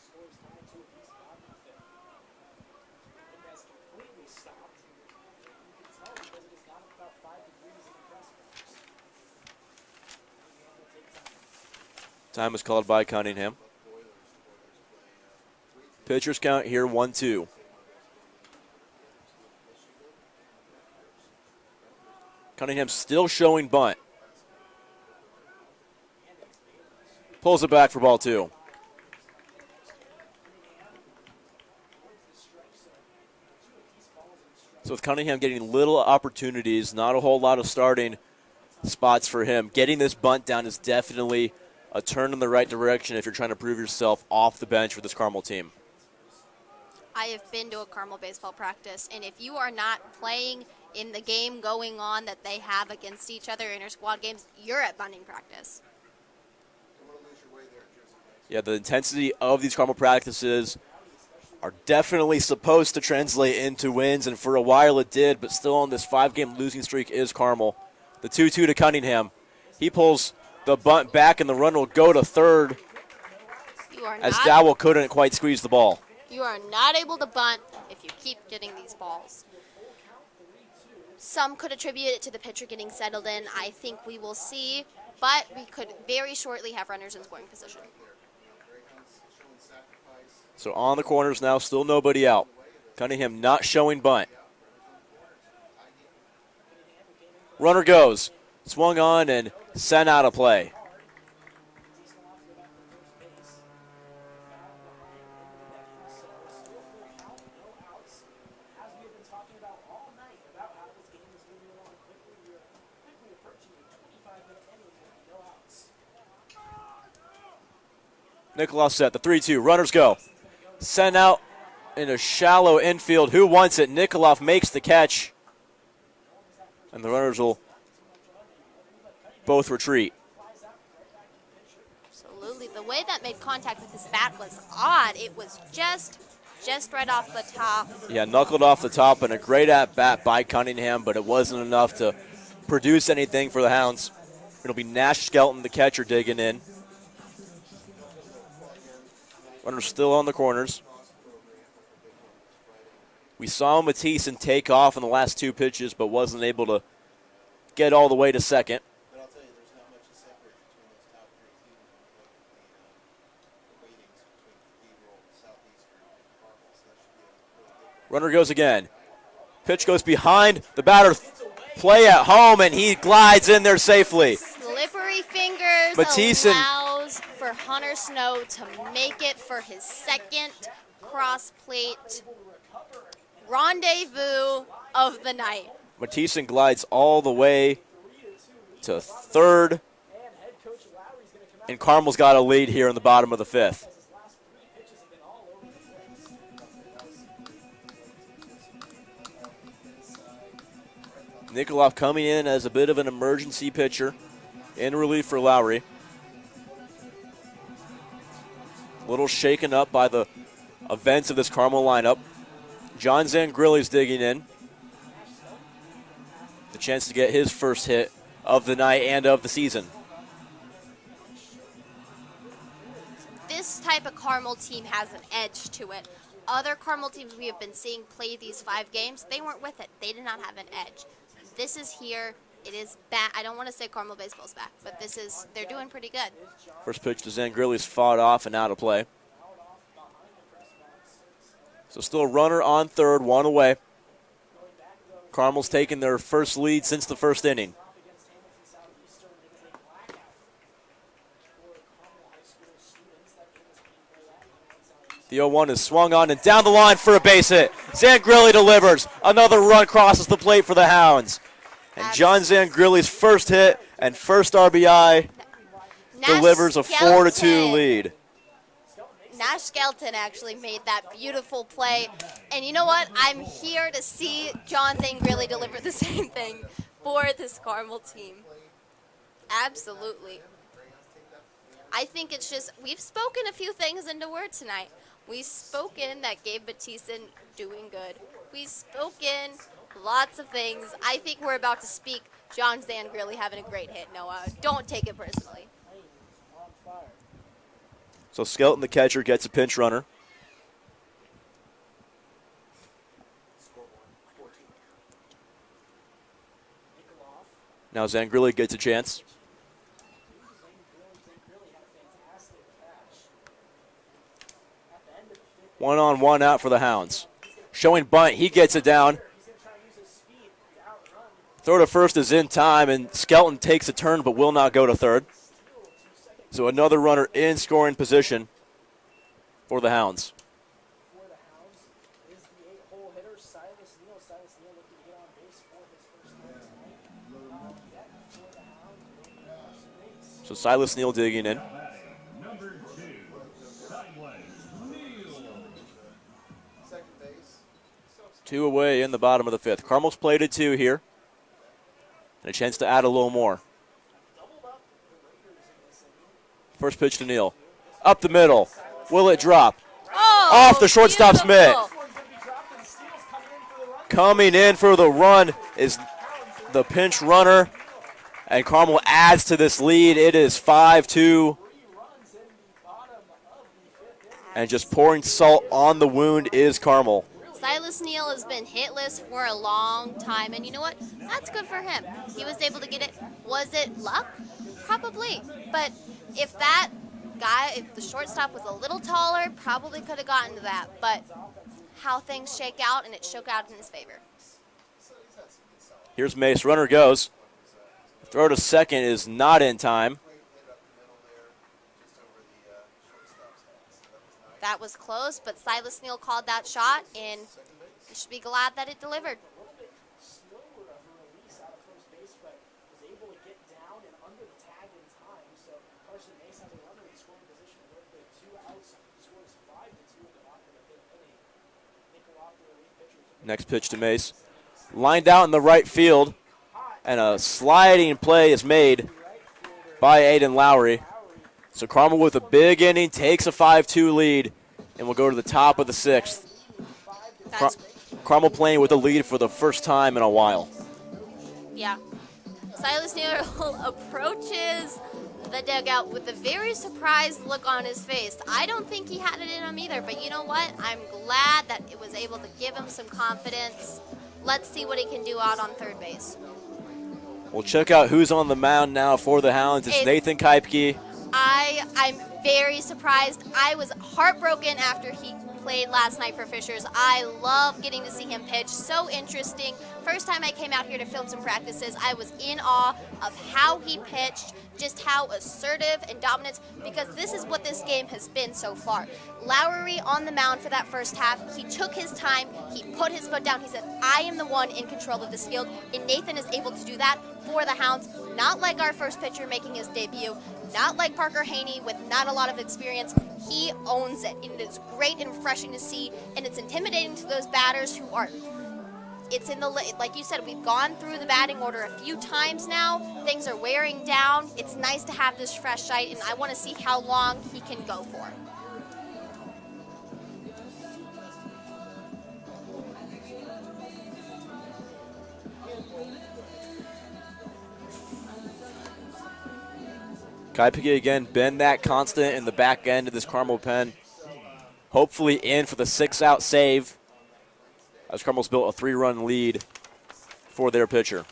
Time is called by Cunningham. Pitcher's count here, 1-2. Cunningham still showing bunt. Pulls it back for ball 2. So with Cunningham getting little opportunities, not a whole lot of starting spots for him, getting this bunt down is definitely a turn in the right direction if you're trying to prove yourself off the bench with this Carmel team. I have been to a Carmel baseball practice, and if you are not playing in the game going on that they have against each other in their squad games, you're at bunting practice. Yeah, the intensity of these Carmel practices are definitely supposed to translate into wins, and for a while it did, but still on this 5-game losing streak is Carmel. The 2-2 to Cunningham. He pulls the bunt back, and the run will go to third as Dowell couldn't quite squeeze the ball. You are not able to bunt if you keep getting these balls. Some could attribute it to the pitcher getting settled in. I think we will see, but we could very shortly have runners in scoring position. So on the corners now, still nobody out. Cunningham not showing bunt. Runner goes. Swung on and sent out of play. Nicholas set the 3-2. Runners go. Sent out in a shallow infield. Who wants it? Nikolov makes the catch. And the runners will both retreat. Absolutely. The way that made contact with his bat was odd. It was just right off the top. Yeah, knuckled off the top, and a great at-bat by Cunningham, but it wasn't enough to produce anything for the Hounds. It'll be Nash Skelton, the catcher, digging in. Runners still on the corners. We saw Mathisen take off in the last 2 pitches, but wasn't able to get all the way to second. But I'll tell you, there's not much to separate between those top 3 teams when you look at the ratings between Cathedral, Southeastern, and Carmel. So that should be a really good one. Runner goes again. Pitch goes behind. The batter play at home, and he glides in there safely. Slippery fingers Mathisen allows for Hunter Snow to make it for his second cross plate rendezvous of the night. Mathisen glides all the way to third. And Carmel's got a lead here in the bottom of the 5th. Nikolov coming in as a bit of an emergency pitcher in relief for Lowry. A little shaken up by the events of this Carmel lineup. John Zangrilli's digging in. The chance to get his first hit of the night and of the season. This type of Carmel team has an edge to it. Other Carmel teams we have been seeing play these 5 games, they weren't with it. They did not have an edge. This is here. It is back. I don't want to say Carmel baseball's back, but they're doing pretty good. First pitch to Zangrilli's fought off and out of play. So still a runner on third, 1 away. Carmel's taken their first lead since the first inning. The 0-1 is swung on and down the line for a base hit. Zangrilli delivers. Another run crosses the plate for the Hounds. And John Zangrilli's first hit and first RBI delivers a 4-2 lead. Nash Skelton actually made that beautiful play. And you know what? I'm here to see John Zangrilli deliver the same thing for this Carmel team. Absolutely. I think it's just, we've spoken a few things into words tonight. We've spoken that Gabe Mathisen doing good. We've spoken lots of things. I think we're about to speak John Zangrilli having a great hit, Noah. Don't take it personally. So Skelton, the catcher, gets a pinch runner. Now Zangrilli gets a chance. One on, one out for the Hounds. Showing bunt, he gets it down. Throw to first is in time, and Skelton takes a turn but will not go to third. So another runner in scoring position for the Hounds. So Silas Neal digging in. Number 2, Silas Neal. Second base. 2 away in the bottom of the 5th. Carmel's plated 2 here. And a chance to add a little more. First pitch to Neal. Up the middle. Will it drop? Oh, off the shortstop's mitt. beautiful. Coming in for the run is the pinch runner. And Carmel adds to this lead. It is 5-2. And just pouring salt on the wound is Carmel. Silas Neal has been hitless for a long time, and you know what? That's good for him. He was able to get it. Was it luck? Probably. But if that if the shortstop was a little taller, probably could have gotten to that. But how things shake out, and it shook out in his favor. Here's Mace. Runner goes. Throw to second is not in time. That was close, but Silas Neal called that shot, and you should be glad that it delivered. Slower of a release out of first base, but was able to get down and under the tag in time. So Carson Mace has a runner in scoring position with the 2 outs. Scores 5-2 in the bottom of the fifth inning. Nicolak, the relief pitcher. Next pitch to Mace. Lined out in the right field, and a sliding play is made by Aiden Lowry. So Carmel with a big inning takes a 5-2 lead, and we'll go to the top of the 6th. Carmel playing with a lead for the first time in a while. Yeah. Silas Neal approaches the dugout with a very surprised look on his face. I don't think he had it in him either, but you know what? I'm glad that it was able to give him some confidence. Let's see what he can do out on third base. We'll check out who's on the mound now for the Hounds. It's Nathan Kaipke. I'm very surprised. I was heartbroken after he played last night for Fishers. I love getting to see him pitch. So interesting. First time I came out here to film some practices, I was in awe of how he pitched, just how assertive and dominant, because this is what this game has been so far. Lowry on the mound for that first half, he took his time, he put his foot down, he said, I am the one in control of this field, and Nathan is able to do that for the Hounds, not like our first pitcher making his debut, not like Parker Haney with not a lot of experience. He owns it, and it's great and refreshing to see, and it's intimidating to those batters who are, it's in the, like you said, we've gone through the batting order a few times now. Things are wearing down. It's nice to have this fresh sight, and I want to see how long he can go for. Kaipike again, been that constant in the back end of this Carmel pen. Hopefully in for the 6-out save, as Carmel's built a 3-run lead for their pitcher.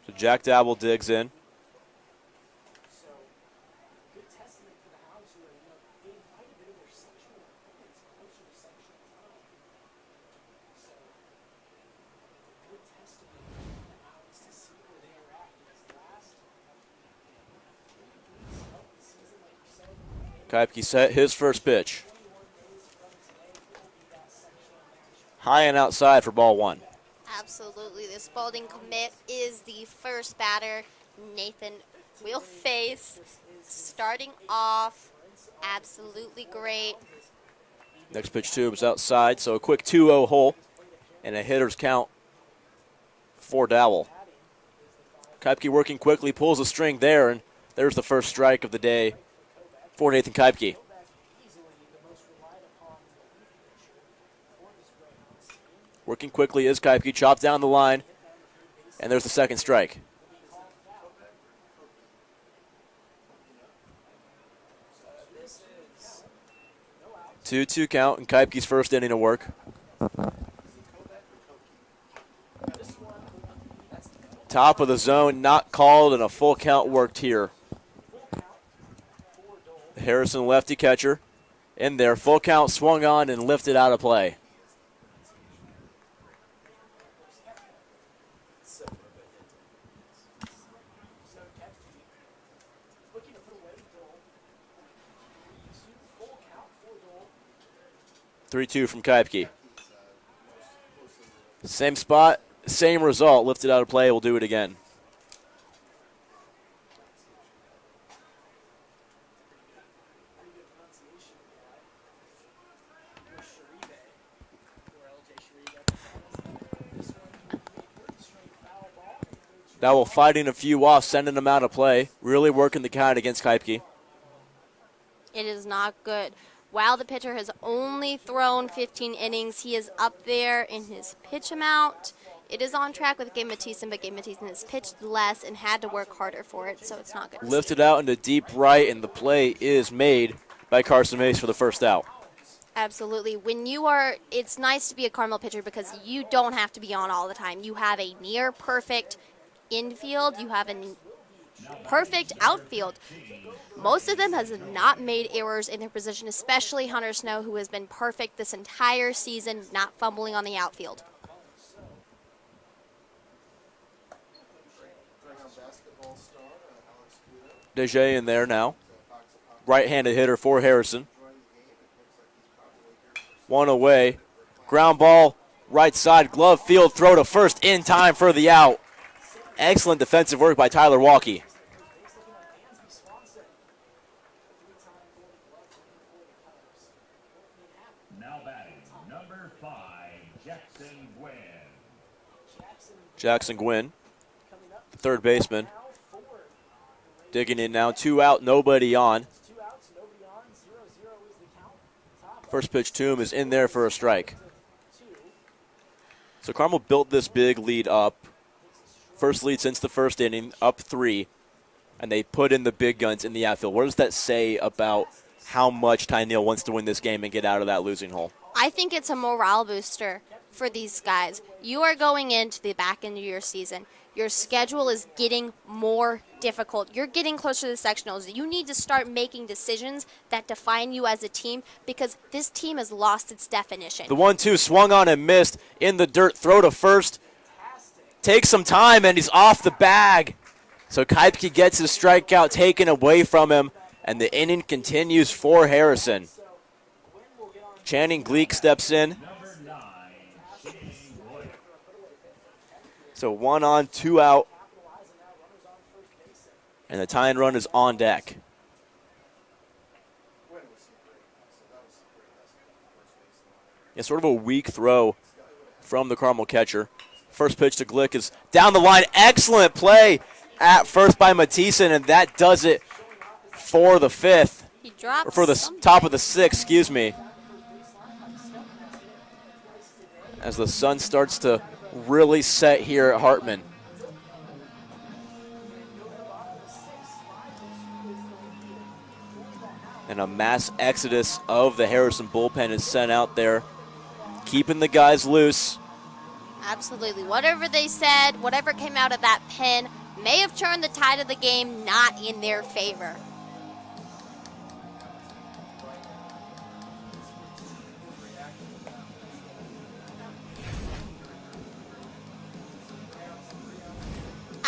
So Jack Dabble digs in. Kaipke set his first pitch. High and outside for ball 1. Absolutely. The Spalding commit is the first batter. Nathan will face, starting off absolutely great. Next pitch to him is outside, so a quick 2-0 hole and a hitter's count for Dowell. Kaipke working quickly, pulls a string there, and there's the first strike of the day for Nathan Kaipke. Working quickly is Kaipke, chopped down the line, and there's the second strike. Two count in Kaipke's first inning of work. Top of the zone, not called, and a full count worked here. Harrison lefty catcher in there. Full count, swung on and lifted out of play. Three-two from Kaipke. Same spot, same result. Lifted out of play. We'll do it again. Dowell fighting a few off, sending them out of play. Really working the count against Kaipke. It is not good. While the pitcher has only thrown 15 innings, he is up there in his pitch amount. It is on track with Gabe Mathisen, but Gabe Mathisen has pitched less and had to work harder for it, so it's not good. Lifted out into deep right, and the play is made by Carson Mace for the first out. Absolutely. It's nice to be a Carmel pitcher because you don't have to be on all the time. You have a near perfect infield. You have a perfect outfield. Most of them has not made errors in their position, especially Hunter Snow, who has been perfect this entire season, not fumbling on the outfield. Deje in there now. Right-handed hitter for Harrison. One away. Ground ball, right side, glove field, throw to first in time for the out. Excellent defensive work by Tyler Walkie. Now batting, number 5, Jackson Gwynn. Jackson Gwynn, third baseman. Digging in now, 2 out, nobody on. First pitch to him is in there for a strike. So Carmel built this big lead up. First lead since the first inning, up 3. And they put in the big guns in the outfield. What does that say about how much Ty Neal wants to win this game and get out of that losing hole? I think it's a morale booster for these guys. You are going into the back end of your season. Your schedule is getting more difficult. You're getting closer to the sectionals. You need to start making decisions that define you as a team because this team has lost its definition. The 1-2 swung on and missed in the dirt. Throw to first. Takes some time, and he's off the bag. So Kaipke gets his strikeout taken away from him, and the inning continues for Harrison. Channing Gleek steps in. So 1 on, 2 out. And the tying run is on deck. Yeah, sort of a weak throw from the Carmel catcher. First pitch to Glick is down the line. Excellent play at first by Mathisen, and that does it for the 5th. He dropped or for the top of the 6th, excuse me. As the sun starts to really set here at Hartman. And a mass exodus of the Harrison bullpen is sent out there, keeping the guys loose. Absolutely. Whatever they said, whatever came out of that pen may have turned the tide of the game not in their favor.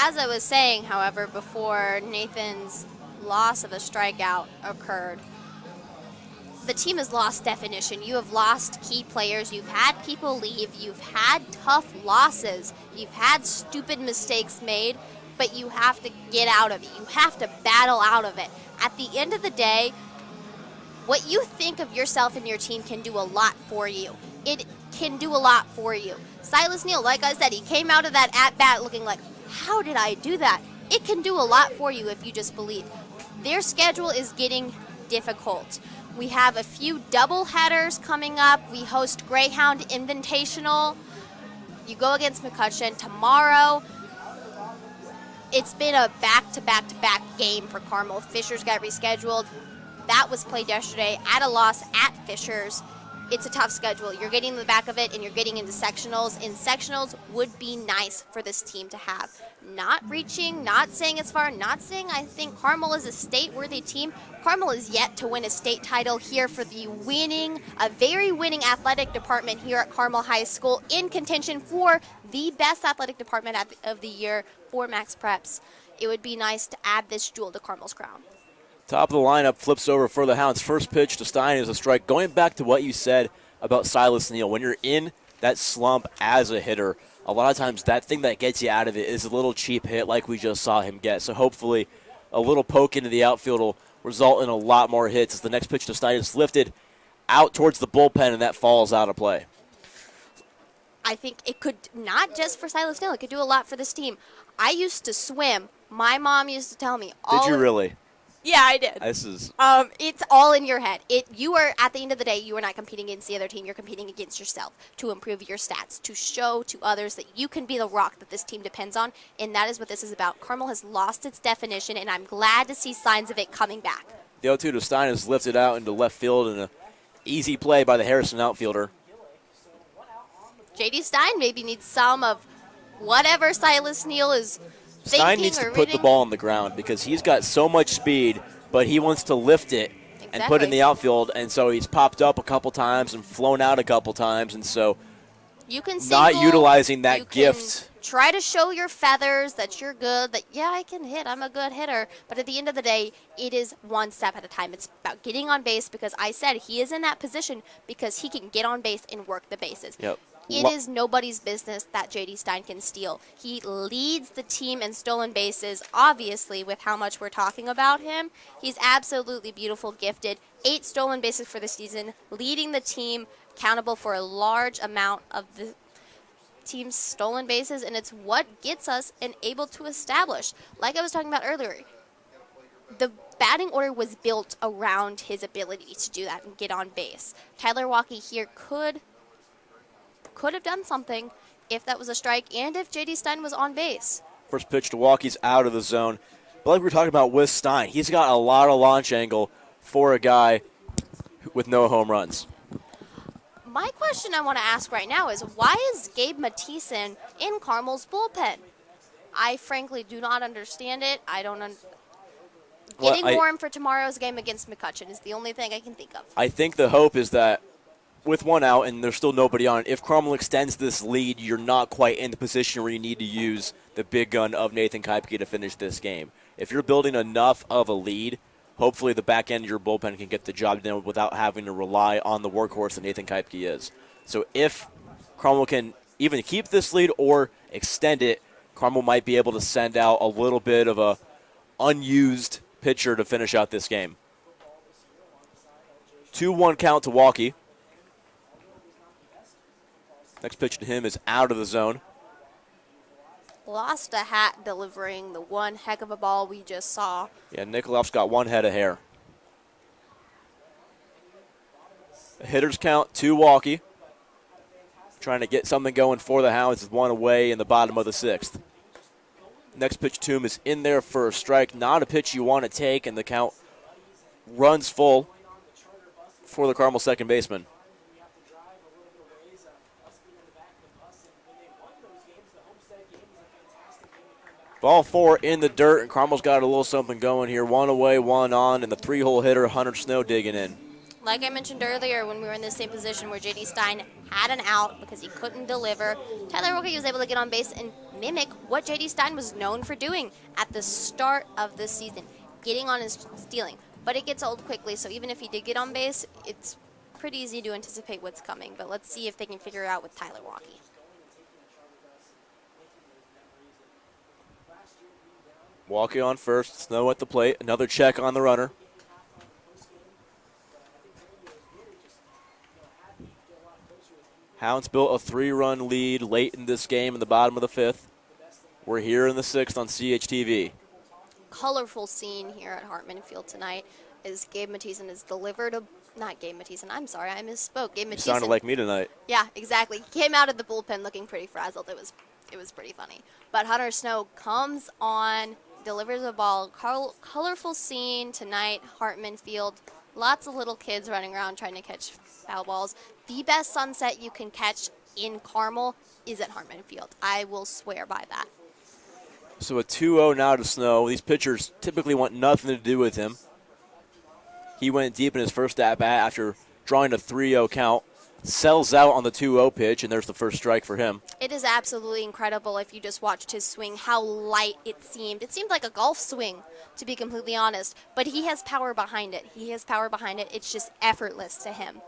As I was saying, however, before Nathan's loss of a strikeout occurred, the team has lost definition. You have lost key players. You've had people leave. You've had tough losses. You've had stupid mistakes made, but you have to get out of it. You have to battle out of it. At the end of the day, what you think of yourself and your team can do a lot for you. It can do a lot for you. Silas Neal, like I said, he came out of that at-bat looking like, how did I do that? It can do a lot for you if you just believe. Their schedule is getting difficult. We have a few double headers coming up. We host Greyhound Invitational. You go against McCutcheon tomorrow. It's been a back-to-back-to-back game for Carmel. Fishers got rescheduled. That was played yesterday at a loss at Fishers. It's a tough schedule. You're getting in the back of it, and you're getting into sectionals. And sectionals would be nice for this team to have. Not reaching, not saying it's far, not saying I think Carmel is a state-worthy team. Carmel is yet to win a state title here for a very winning athletic department here at Carmel High School, in contention for the best athletic department of the year for Max Preps. It would be nice to add this jewel to Carmel's crown. Top of the lineup flips over for the Hounds. First pitch to Stein is a strike. Going back to what you said about Silas Neal, when you're in that slump as a hitter, a lot of times that thing that gets you out of it is a little cheap hit like we just saw him get. So hopefully a little poke into the outfield will result in a lot more hits as the next pitch to Stein is lifted out towards the bullpen, and that falls out of play. I think it could, not just for Silas Neal, it could do a lot for this team. I used to swim. My mom used to tell me. Did you really? Yeah, I did. This is. It's all in your head. You are, at the end of the day, you are not competing against the other team. You're competing against yourself to improve your stats, to show to others that you can be the rock that this team depends on, and that is what this is about. Carmel has lost its definition, and I'm glad to see signs of it coming back. The 0-2 to Stein is lifted out into left field, and an easy play by the Harrison outfielder. J.D. Stein maybe needs some of whatever Silas Neal is thinking Stein needs to or put the reading. ball on the ground because he's got so much speed, but he wants to lift it and put it in the outfield, and so he's popped up a couple times and flown out a couple times, and so You can not single, utilizing you that can gift. Try to show your feathers that you're good, that, yeah, I can hit, I'm a good hitter. But at the end of the day, it is one step at a time. It's about getting on base because I said he is in that position because he can get on base and work the bases. Yep. It is nobody's business that J.D. Stein can steal. He leads the team in stolen bases, obviously, with how much we're talking about him. He's absolutely beautiful, gifted. 8 stolen bases for the season, leading the team, accountable for a large amount of the team's stolen bases, and it's what gets us and able to establish. Like I was talking about earlier, the batting order was built around his ability to do that and get on base. Tyler Walkie here could have done something if that was a strike and if J.D. Stein was on base. First pitch to Walkie's out of the zone. But like we were talking about with Stein, he's got a lot of launch angle for a guy with no home runs. My question I want to ask right now is, why is Gabe Mathieson in Carmel's bullpen? I frankly do not understand it. I don't Getting warm for tomorrow's game against McCutcheon is the only thing I can think of. I think the hope is that with one out and there's still nobody on, if Carmel extends this lead, you're not quite in the position where you need to use the big gun of Nathan Kaipke to finish this game. If you're building enough of a lead, hopefully the back end of your bullpen can get the job done without having to rely on the workhorse that Nathan Kaipke is. So if Carmel can even keep this lead or extend it, Carmel might be able to send out a little bit of a unused pitcher to finish out this game. 2-1 count to Walkie. Next pitch to him is out of the zone. Lost a hat delivering the one heck of a ball we just saw. Yeah, Nikoloff's got one head of hair. A hitter's count to Walkie. Trying to get something going for the Hounds with one away in the bottom of the 6th. Next pitch to him is in there for a strike. Not a pitch you want to take, and the count runs full for the Carmel second baseman. Ball 4 in the dirt, and Carmel's got a little something going here. One away, one on, and the 3-hole hitter, Hunter Snow, digging in. Like I mentioned earlier when we were in the same position where J.D. Stein had an out because he couldn't deliver, Tyler Walkie was able to get on base and mimic what J.D. Stein was known for doing at the start of the season, getting on and stealing. But it gets old quickly, so even if he did get on base, it's pretty easy to anticipate what's coming. But let's see if they can figure it out with Tyler Walkie. Walkie on first, Snow at the plate, another check on the runner. Hounds built a 3-run lead late in this game in the bottom of the 5th. We're here in the 6th on CHTV. Colorful scene here at Hartman Field tonight as Gabe Mathieson is delivered not Gabe Mathieson, I'm sorry, I misspoke. Gabe Mathieson. You sounded like me tonight. Yeah, exactly. He came out of the bullpen looking pretty frazzled. It was pretty funny. But Hunter Snow comes on, delivers a ball. Colorful scene tonight, Hartman Field. Lots of little kids running around trying to catch foul balls. The best sunset you can catch in Carmel is at Hartman Field. I will swear by that. So a 2-0 now to Snow. These pitchers typically want nothing to do with him. He went deep in his first at-bat after drawing a 3-0 count. Sells out on the 2-0 pitch, and there's the first strike for him. It is absolutely incredible if you just watched his swing, how light it seemed. It seemed like a golf swing, to be completely honest. But he has power behind it. It's just effortless to him.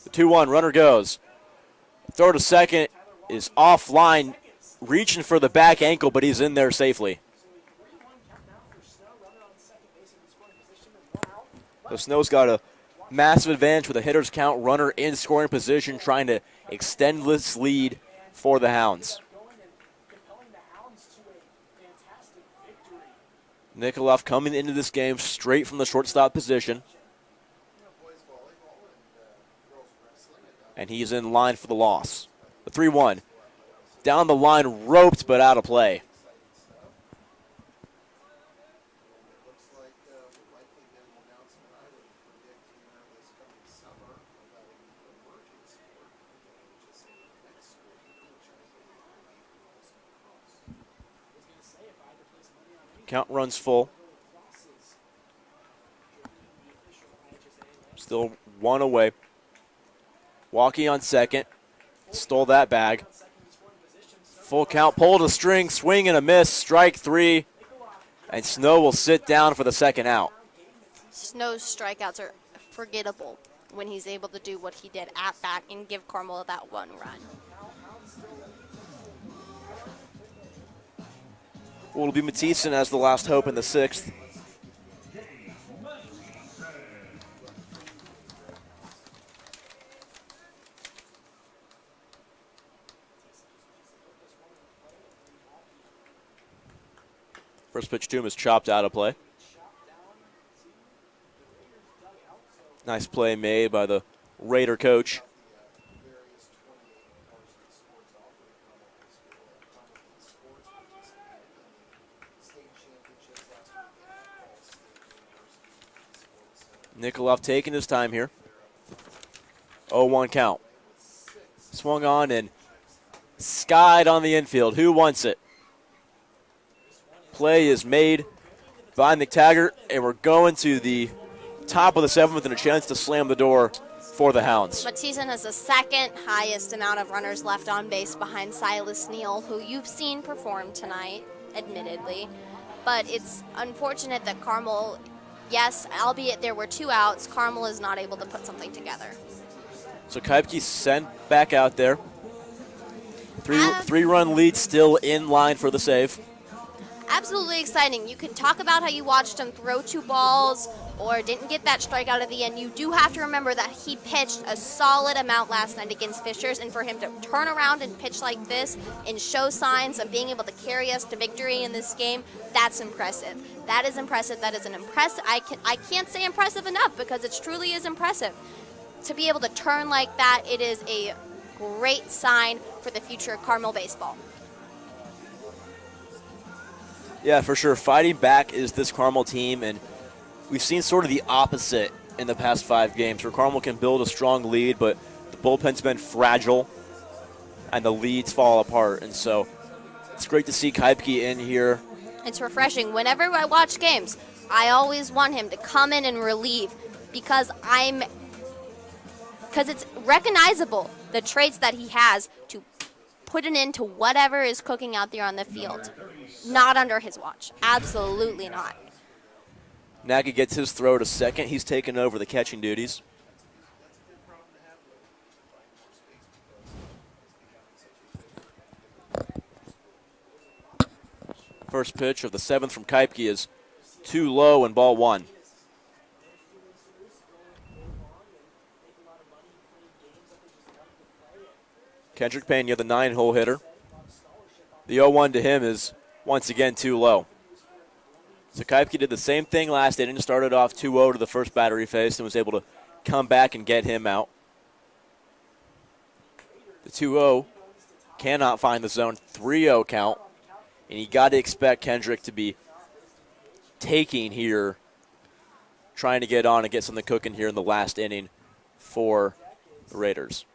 The 2-1, runner goes. Throw to second is offline, reaching for the back ankle, but he's in there safely. So Snow's got a massive advantage with a hitter's count, runner in scoring position, trying to extend this lead for the Hounds. Nikoloff coming into this game straight from the shortstop position. And he's in line for the loss. The 3-1. Down the line, roped, but out of play. Count runs full. Still one away. Walkie on second. Stole that bag. Full count, pulled a string, swing and a miss, strike 3. And Snow will sit down for the second out. Snow's strikeouts are forgettable when he's able to do what he did at bat and give Carmel that one run. Well, it'll be Mathieson as the last hope in the 6th. First pitch to him is chopped out of play. Nice play made by the Raider coach. Nikolov taking his time here. 0-1 count. Swung on and skied on the infield. Who wants it? Play is made by McTaggart, and we're going to the top of the 7th and a chance to slam the door for the Hounds. Mathieson has the second highest amount of runners left on base behind Silas Neal, who you've seen perform tonight, admittedly. But it's unfortunate that Carmel, yes, albeit there were 2 outs, Carmel is not able to put something together. So Kuipke sent back out there. Three-run lead still in line for the save. Absolutely exciting. You can talk about how you watched him throw 2 balls or didn't get that strikeout at the end. You do have to remember that he pitched a solid amount last night against Fishers, and for him to turn around and pitch like this and show signs of being able to carry us to victory in this game, that's impressive. That is impressive. That is an impressive. I can't say impressive enough because it truly is impressive. To be able to turn like that, it is a great sign for the future of Carmel baseball. Yeah, for sure. Fighting back is this Carmel team, and we've seen sort of the opposite in the past 5 games, where Carmel can build a strong lead, but the bullpen's been fragile, and the leads fall apart. And so it's great to see Kuipke in here. It's refreshing. Whenever I watch games, I always want him to come in and relieve because it's recognizable, the traits that he has to put it into whatever is cooking out there on the field. Not under his watch. Absolutely not. Nagy gets his throw to second. He's taken over the catching duties. First pitch of the 7th from Kuipke is too low and ball 1. Kendrick Pena, the 9-hole hitter. The 0-1 to him is once again too low. So Kuipke did the same thing last inning, started off 2-0 to the first batter he faced and was able to come back and get him out. The 2-0 cannot find the zone, 3-0 count, and you got to expect Kendrick to be taking here, trying to get on and get something cooking here in the last inning for the Raiders.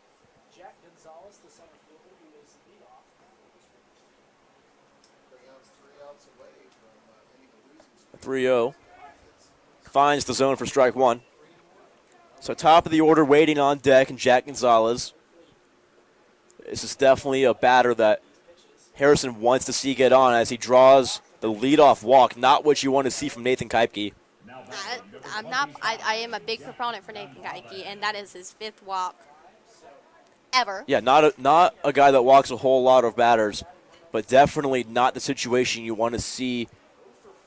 3-0 finds the zone for strike 1. So top of the order waiting on deck, and Jack Gonzalez. This is definitely a batter that Harrison wants to see get on as he draws the leadoff walk, not what you want to see from Nathan Kuipke. I am a big proponent for Nathan Kuipke, and that is his 5th walk ever. Yeah, not a guy that walks a whole lot of batters, but definitely not the situation you want to see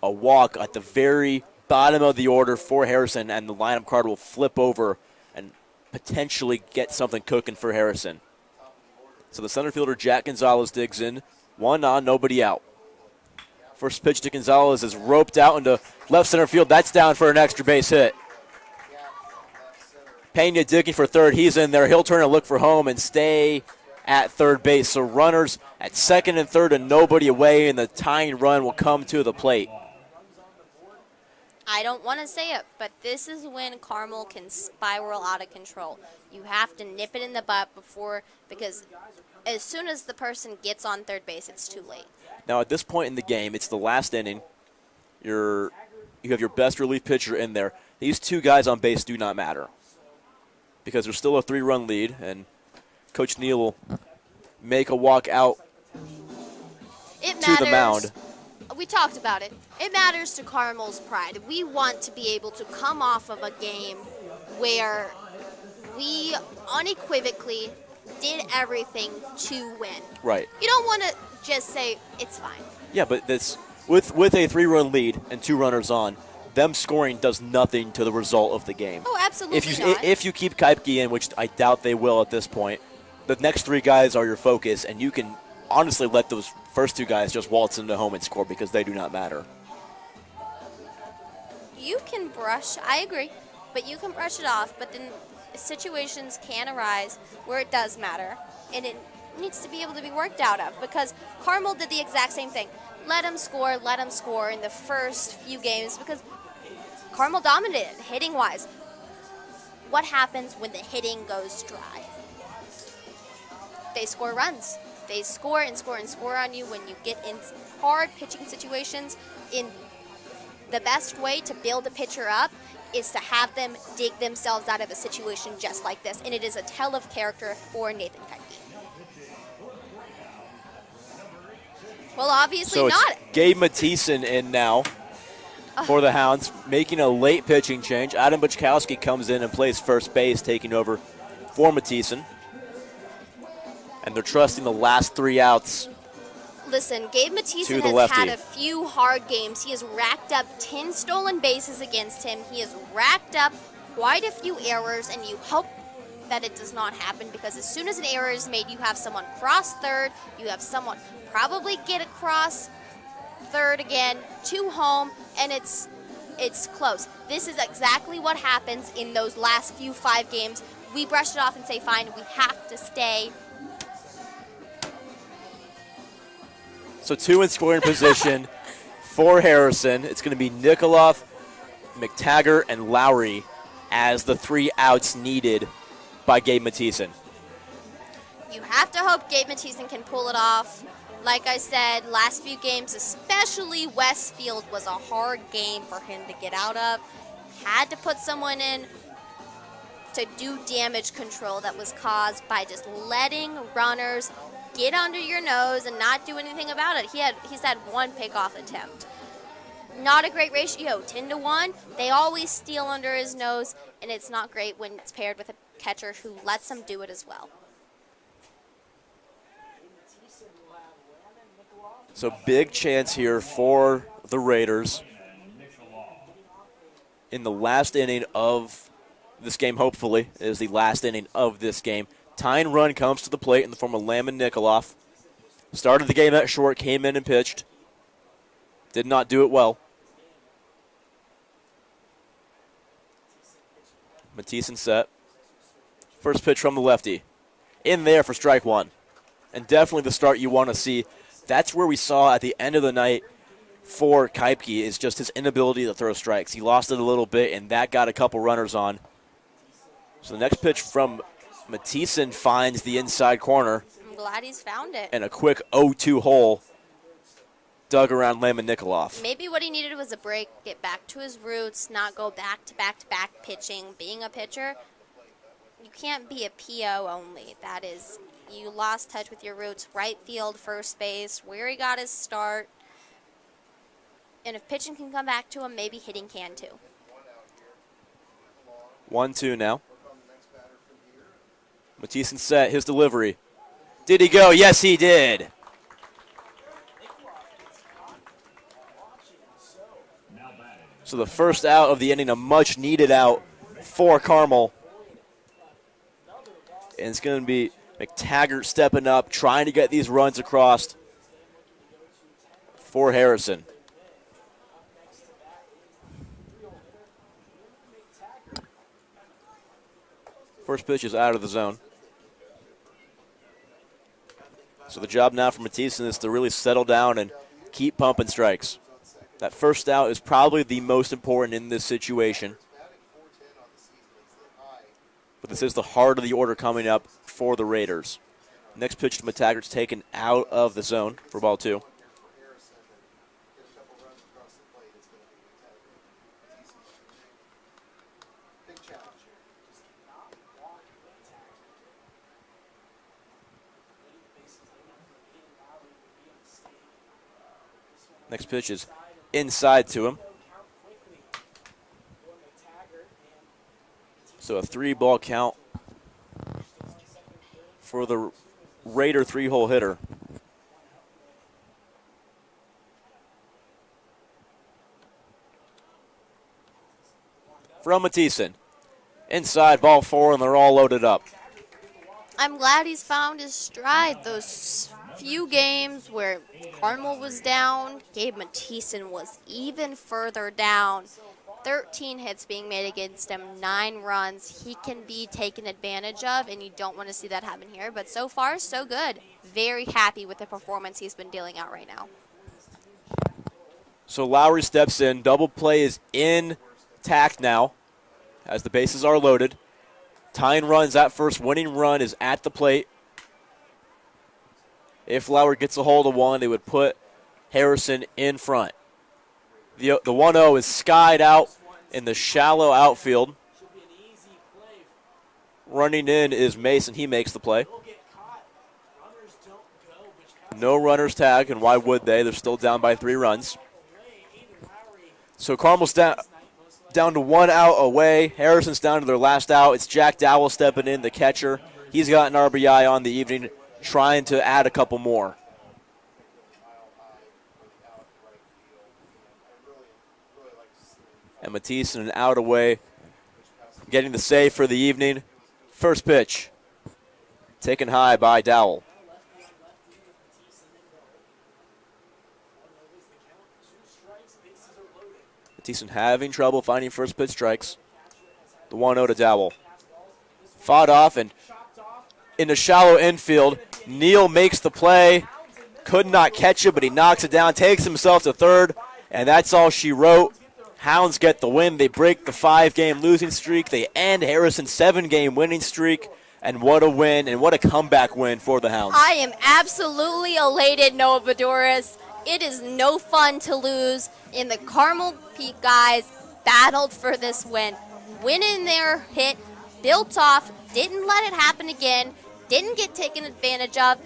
a walk at the very bottom of the order for Harrison, and the lineup card will flip over and potentially get something cooking for Harrison. So the center fielder, Jack Gonzalez, digs in. 1 on, nobody out. First pitch to Gonzalez is roped out into left center field. That's down for an extra base hit. Pena digging for third. He's in there. He'll turn and look for home and stay at third base. So runners at second and third and nobody away, and the tying run will come to the plate. I don't want to say it, but this is when Carmel can spiral out of control. You have to nip it in the butt because as soon as the person gets on third base, it's too late. Now, at this point in the game, it's the last inning. you have your best relief pitcher in there. These two guys on base do not matter because there's still a 3-run lead, and Coach Neal will make a walk out to the mound. We talked about it. It matters to Carmel's pride. We want to be able to come off of a game where we unequivocally did everything to win. Right. You don't want to just say, it's fine. Yeah, but this with a 3-run lead and 2 runners on, them scoring does nothing to the result of the game. Oh, absolutely not. If you keep Kaipke in, which I doubt they will at this point, the next 3 guys are your focus, and you can honestly let those first 2 guys just waltz into home and score because they do not matter. You can brush, I agree, but you can brush it off, but then situations can arise where it does matter, and it needs to be able to be worked out of, because Carmel did the exact same thing. Let them score in the first few games because Carmel dominated hitting-wise. What happens when the hitting goes dry? They score runs. They score and score and score on you when you get in hard pitching situations. In the best way to build a pitcher up is to have them dig themselves out of a situation just like this, and it is a tell of character for Nathan Kaipke. Well, obviously so not. It's Gabe Mathieson in now for the Hounds, making a late pitching change. Adam Buchkowski comes in and plays first base, taking over for Mathieson. And they're trusting the last 3 outs. Listen, Gabe Mathieson has lefty. had a few hard games. He has racked up 10 stolen bases against him. He has racked up quite a few errors, and you hope that it does not happen because as soon as an error is made, you have someone cross third, you have someone probably get across third again to home, and it's close. This is exactly what happens in those last few 5 games. We brush it off and say, fine, we have to stay. So 2 in scoring position for Harrison. It's going to be Nikoloff, McTaggart, and Lowry as the 3 outs needed by Gabe Mathieson. You have to hope Gabe Mathieson can pull it off. Like I said, last few games, especially Westfield, was a hard game for him to get out of. Had to put someone in to do damage control that was caused by just letting runners get under your nose and not do anything about it. He's had 1 pickoff attempt. Not a great ratio, 10-1. They always steal under his nose, and it's not great when it's paired with a catcher who lets them do it as well. So big chance here for the Raiders in the last inning of this game, hopefully, is the last inning of this game. Tying run comes to the plate in the form of Lamb Nikoloff. Started the game at short, came in and pitched. Did not do it well. Mathieson set. First pitch from the lefty. In there for strike 1. And definitely the start you want to see. That's where we saw at the end of the night for Kaipke is just his inability to throw strikes. He lost it a little bit, and that got a couple runners on. So the next pitch from Mathieson finds the inside corner. I'm glad he's found it. And a quick 0-2 hole dug around Lamb Nikoloff. Maybe what he needed was a break, get back to his roots, not go back to back pitching. Being a pitcher, you can't be a PO only. That is, you lost touch with your roots. Right field, first base, where he got his start. And if pitching can come back to him, maybe hitting can too. 1-2 now. Mathieson set his delivery. Did he go? Yes, he did. So the first out of the inning, a much needed out for Carmel. And it's going to be McTaggart stepping up, trying to get these runs across for Harrison. First pitch is out of the zone. So the job now for Mathieson is to really settle down and keep pumping strikes. That first out is probably the most important in this situation. But this is the heart of the order coming up for the Raiders. Next pitch to McTaggart's taken out of the zone for ball 2. Next pitch is inside to him. So a 3-ball count for the Raider 3-hole hitter. From Mathisen. Inside, ball 4, and they're all loaded up. I'm glad he's found his stride. Those few games where Carmel was down, Gabe Mathisen was even further down. 13 hits being made against him, 9 runs. He can be taken advantage of, and you don't want to see that happen here. But so far, so good. Very happy with the performance he's been dealing out right now. So Lowry steps in. Double play is intact now as the bases are loaded. Tying runs, that first winning run is at the plate. If Lowry gets a hold of one, it would put Harrison in front. The 1-0 is skied out in the shallow outfield. Running in is Mason. He makes the play. No runners tag, and why would they? They're still down by 3 runs. So Carmel's down to 1 out away. Harrison's down to their last out. It's Jack Dowell stepping in, the catcher. He's got an RBI on the evening, trying to add a couple more. And Mathisen an out away, getting the save for the evening. First pitch, taken high by Dowell. Mathisen having trouble finding first pitch strikes. The 1-0 to Dowell. Fought off and in the shallow infield. Neal makes the play. Could not catch it, but he knocks it down, takes himself to third, and that's all she wrote. Hounds get the win. They break the 5-game losing streak. They end Harrison's 7-game winning streak. And what a win and what a comeback win for the Hounds. I am absolutely elated, Noah Boudouris. It is no fun to lose. And the Carmel Peak guys battled for this win. Went in there, hit, built off, didn't let it happen again, didn't get taken advantage of.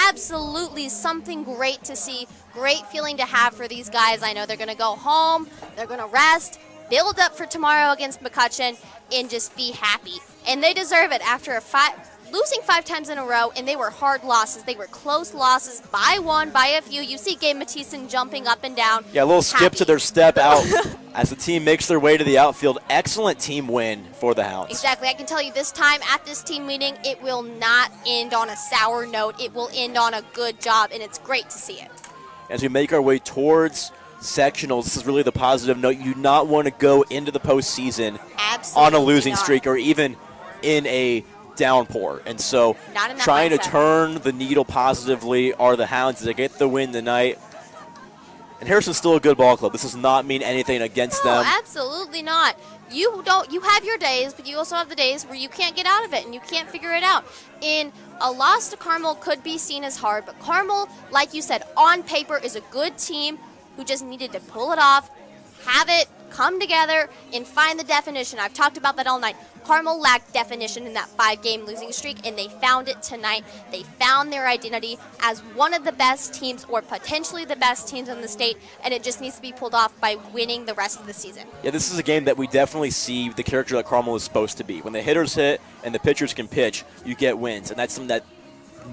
Absolutely something great to see. Great feeling to have for these guys. I know they're going to go home, they're going to rest, build up for tomorrow against McCutcheon, and just be happy. And they deserve it after losing 5 times in a row, and they were hard losses. They were close losses by 1, by a few. You see Gabe Mathisen jumping up and down. Yeah, a little skip to their step out as the team makes their way to the outfield. Excellent team win for the Hounds. Exactly. I can tell you this time at this team meeting, it will not end on a sour note. It will end on a good job, and it's great to see it. As we make our way towards sectionals, this is really the positive note. You do not want to go into the postseason on a losing streak or even in a downpour. And so trying to turn the needle positively are the Hounds as they get the win tonight. And Harrison's still a good ball club. This does not mean anything against them. Absolutely not. You have your days, but you also have the days where you can't get out of it and you can't figure it out. And a loss to Carmel could be seen as hard, but Carmel, like you said, on paper is a good team who just needed to pull it off, have it come together, and find the definition. I've talked about that all night. Carmel lacked definition in that 5-game losing streak, and they found it tonight. They found their identity as one of the best teams or potentially the best teams in the state, and it just needs to be pulled off by winning the rest of the season. Yeah, this is a game that we definitely see the character that Carmel is supposed to be. When the hitters hit and the pitchers can pitch, you get wins, and that's something that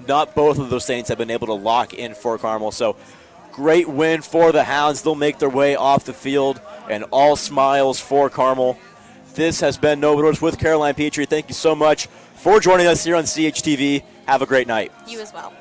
not both of those things have been able to lock in for Carmel. So great win for the Hounds. They'll make their way off the field, and all smiles for Carmel. This has been No Boudouris with Caroline Petry. Thank you so much for joining us here on CHTV. Have a great night. You as well.